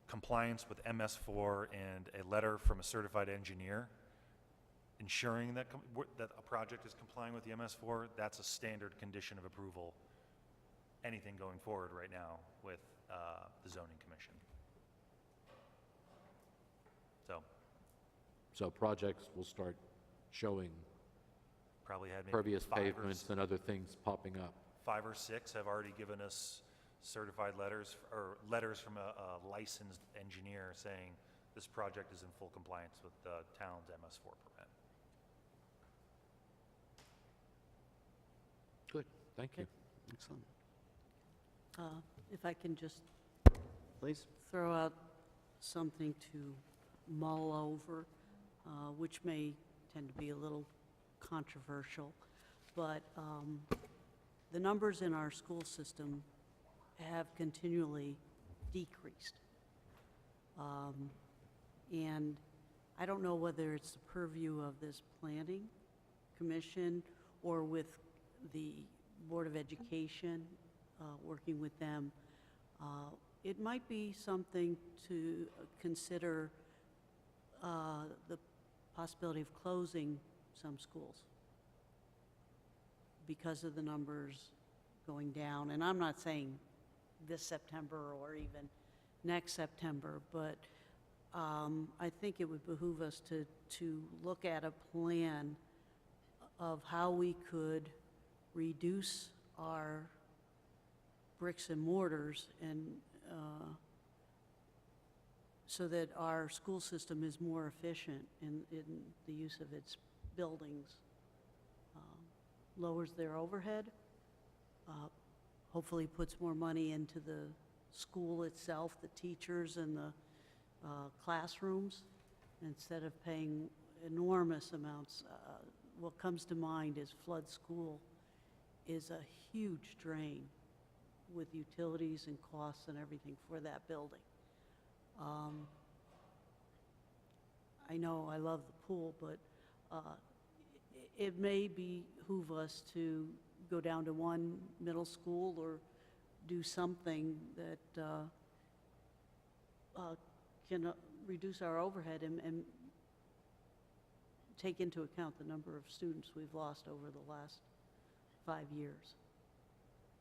compliance with MS4 and a letter from a certified engineer ensuring that that a project is complying with the MS4. That's a standard condition of approval. Anything going forward right now with the zoning commission. so projects will start showing Probably had maybe pervious 5 or pavements and other things popping up. 5 or 6 have already given us certified letters, or letters from a licensed engineer saying this project is in full compliance with the town's MS4 permit. Good, thank you. Excellent. If I can just Please? throw out something to mull over, which may tend to be a little controversial, but the numbers in our school system have continually decreased. And I don't know whether it's the purview of this planning commission or with the Board of Education, working with them. It might be something to consider the possibility of closing some schools because of the numbers going down. And I'm not saying this September or even next September, but I think it would behoove us to look at a plan of how we could reduce our bricks and mortars and so that our school system is more efficient in the use of its buildings, lowers their overhead, hopefully puts more money into the school itself, the teachers and the classrooms, instead of paying enormous amounts. What comes to mind is flood school is a huge drain with utilities and costs and everything for that building. I know I love the pool, but it may behoove us to go down to one middle school or do something that can reduce our overhead and take into account the number of students we've lost over the last 5 years.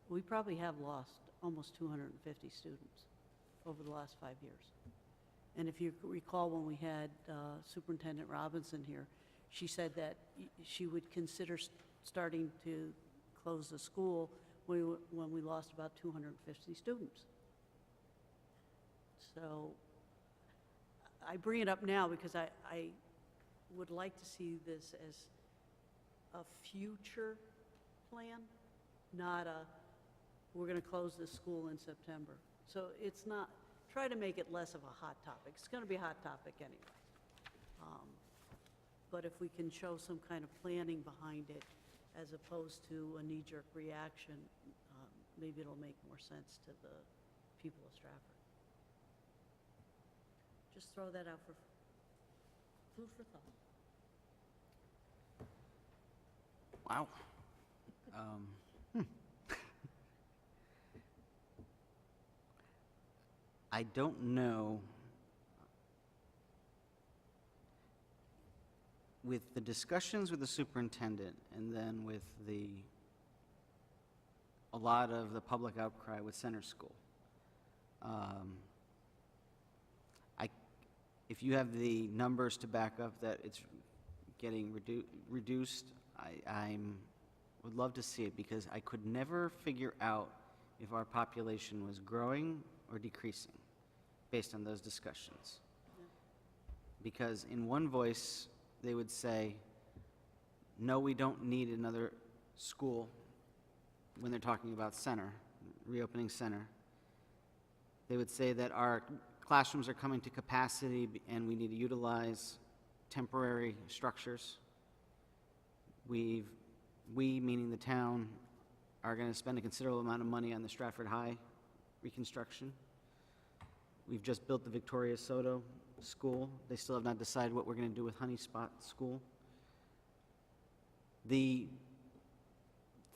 We probably have lost almost 250 students over the last 5 years. And if you recall, when we had Superintendent Robinson here, she said that she would consider starting to close the school when we lost about 250 students. So I bring it up now because I would like to see this as a future plan, not a, we're going to close this school in September. So it's not, try to make it less of a hot topic. It's going to be a hot topic anyway. But if we can show some kind of planning behind it, as opposed to a knee-jerk reaction, maybe it'll make more sense to the people of Stratford. Just throw that out for food for thought. Wow. I don't know, with the discussions with the superintendent and then with a lot of the public outcry with Center School, if you have the numbers to back up that it's getting reduced, I would love to see it, because I could never figure out if our population was growing or decreasing based on those discussions. Because in one voice, they would say, no, we don't need another school when they're talking about Center, reopening Center. They would say that our classrooms are coming to capacity and we need to utilize temporary structures. We, meaning the town, are going to spend a considerable amount of money on the Stratford High reconstruction. We've just built the Victoria Soto School. They still have not decided what we're going to do with Honey Spot School. The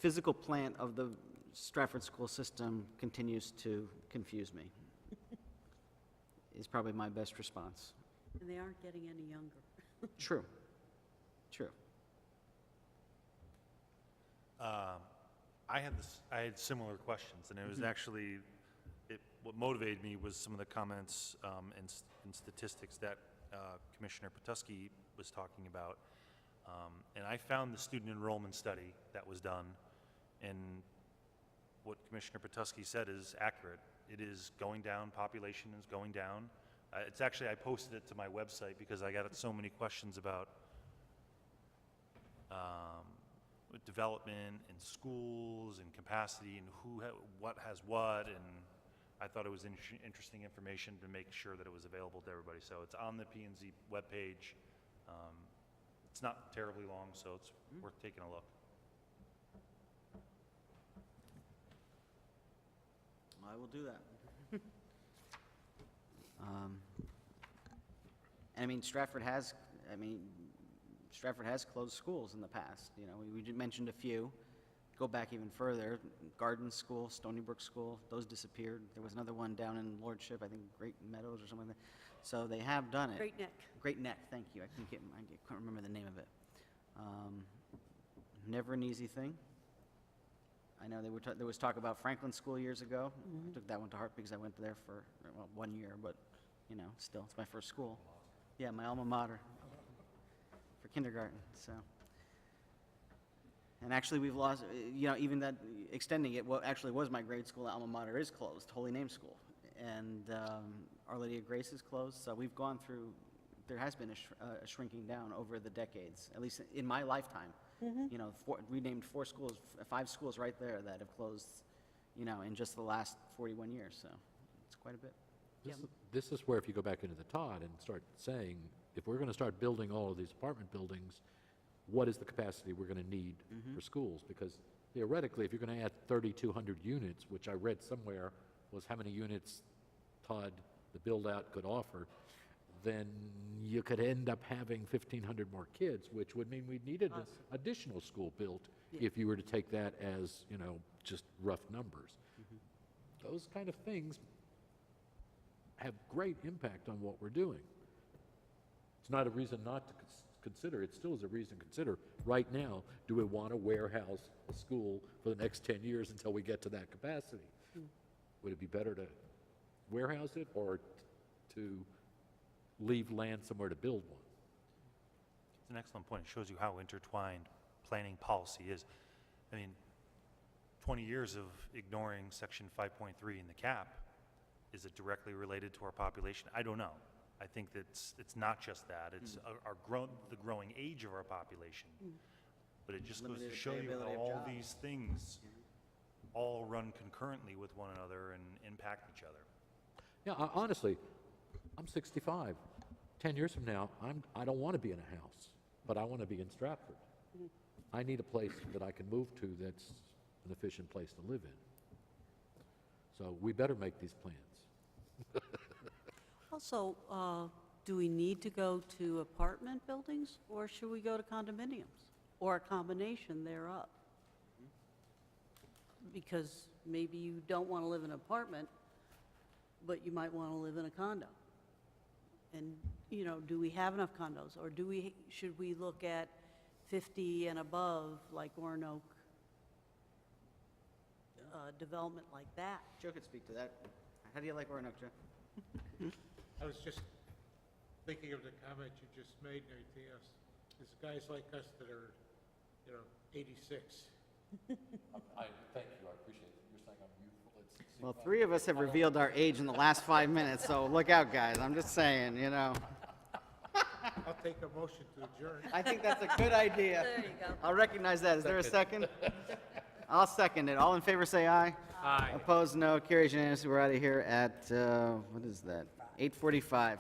physical plant of the Stratford school system continues to confuse me, is probably my best response. And they aren't getting any younger. True. True. I had similar questions, and it was actually, what motivated me was some of the comments and statistics that Commissioner Petusky was talking about. And I found the student enrollment study that was done, and what Commissioner Petusky said is accurate. It is going down, population is going down. It's actually, I posted it to my website because I got so many questions about development in schools and capacity and what has what, and I thought it was interesting information to make sure that it was available to everybody. So it's on the P&Z webpage. It's not terribly long, so it's worth taking a look. I will do that. I mean, Stratford has closed schools in the past. You know, we mentioned a few. Go back even further, Garden School, Stony Brook School, those disappeared. There was another one down in Lordship, I think Great Meadows or something like that. So they have done it. Great Neck. Great Neck, thank you. I can't remember the name of it. Never an easy thing. I know there was talk about Franklin School years ago. I took that one to heart because I went there for 1 year, but you know, still, it's my first school. Yeah, my alma mater for kindergarten. So, and actually, we've lost. You know, even that extending it. What actually was my grade school alma mater is closed. Holy Name School, and Our Lady of Grace is closed, so we've gone through, there has been a shrinking down over the decades, at least in my lifetime. You know, we named 4 schools, 5 schools right there that have closed, you know, in just the last 41 years, so it's quite a bit. This is where if you go back into the Todd and start saying, if we're gonna start building all of these apartment buildings, what is the capacity we're gonna need for schools? Because theoretically, if you're gonna add 3,200 units, which I read somewhere was how many units Todd, the build-out, could offer, then you could end up having 1,500 more kids, which would mean we needed an additional school built if you were to take that as, you know, just rough numbers. Those kind of things have great impact on what we're doing. It's not a reason not to consider, it still is a reason to consider. Right now, do we want to warehouse a school for the next 10 years until we get to that capacity? Would it be better to warehouse it or to leave land somewhere to build one? It's an excellent point. It shows you how intertwined planning policy is. I mean, 20 years of ignoring Section 5.3 in the cap, is it directly related to our population? I don't know. I think that it's not just that. It's the growing age of our population. But it just goes to Limited show you availability how of all jobs. these things all run concurrently with one another and impact each other. Yeah, honestly, I'm 65. 10 years from now, I don't want to be in a house, but I want to be in Stratford. I need a place that I can move to that's an efficient place to live in. So we better make these plans. Also, do we need to go to apartment buildings, or should we go to condominiums, or a combination thereof? Because maybe you don't want to live in an apartment, but you might want to live in a condo. And, you know, do we have enough condos, or should we look at 50 and above, like Orinoak, development like that? Joe could speak to that. How do you like Roanoke, Joe? I was just thinking of the comment you just made and everything else. There's guys like us that are, 86. I thank you, I appreciate it. You're saying I'm youthful at 65. Well, 3 of us have revealed our age in the last 5 minutes, so look out, guys. I'm just saying, you know. I'll take a motion to adjourn. I think that's a good idea. There you go. I'll recognize that. Is there a second? I'll second it. All in favor, say aye. Aye. Opposed, no. Carries unanimously. We're out of here at, what is that? 8:45.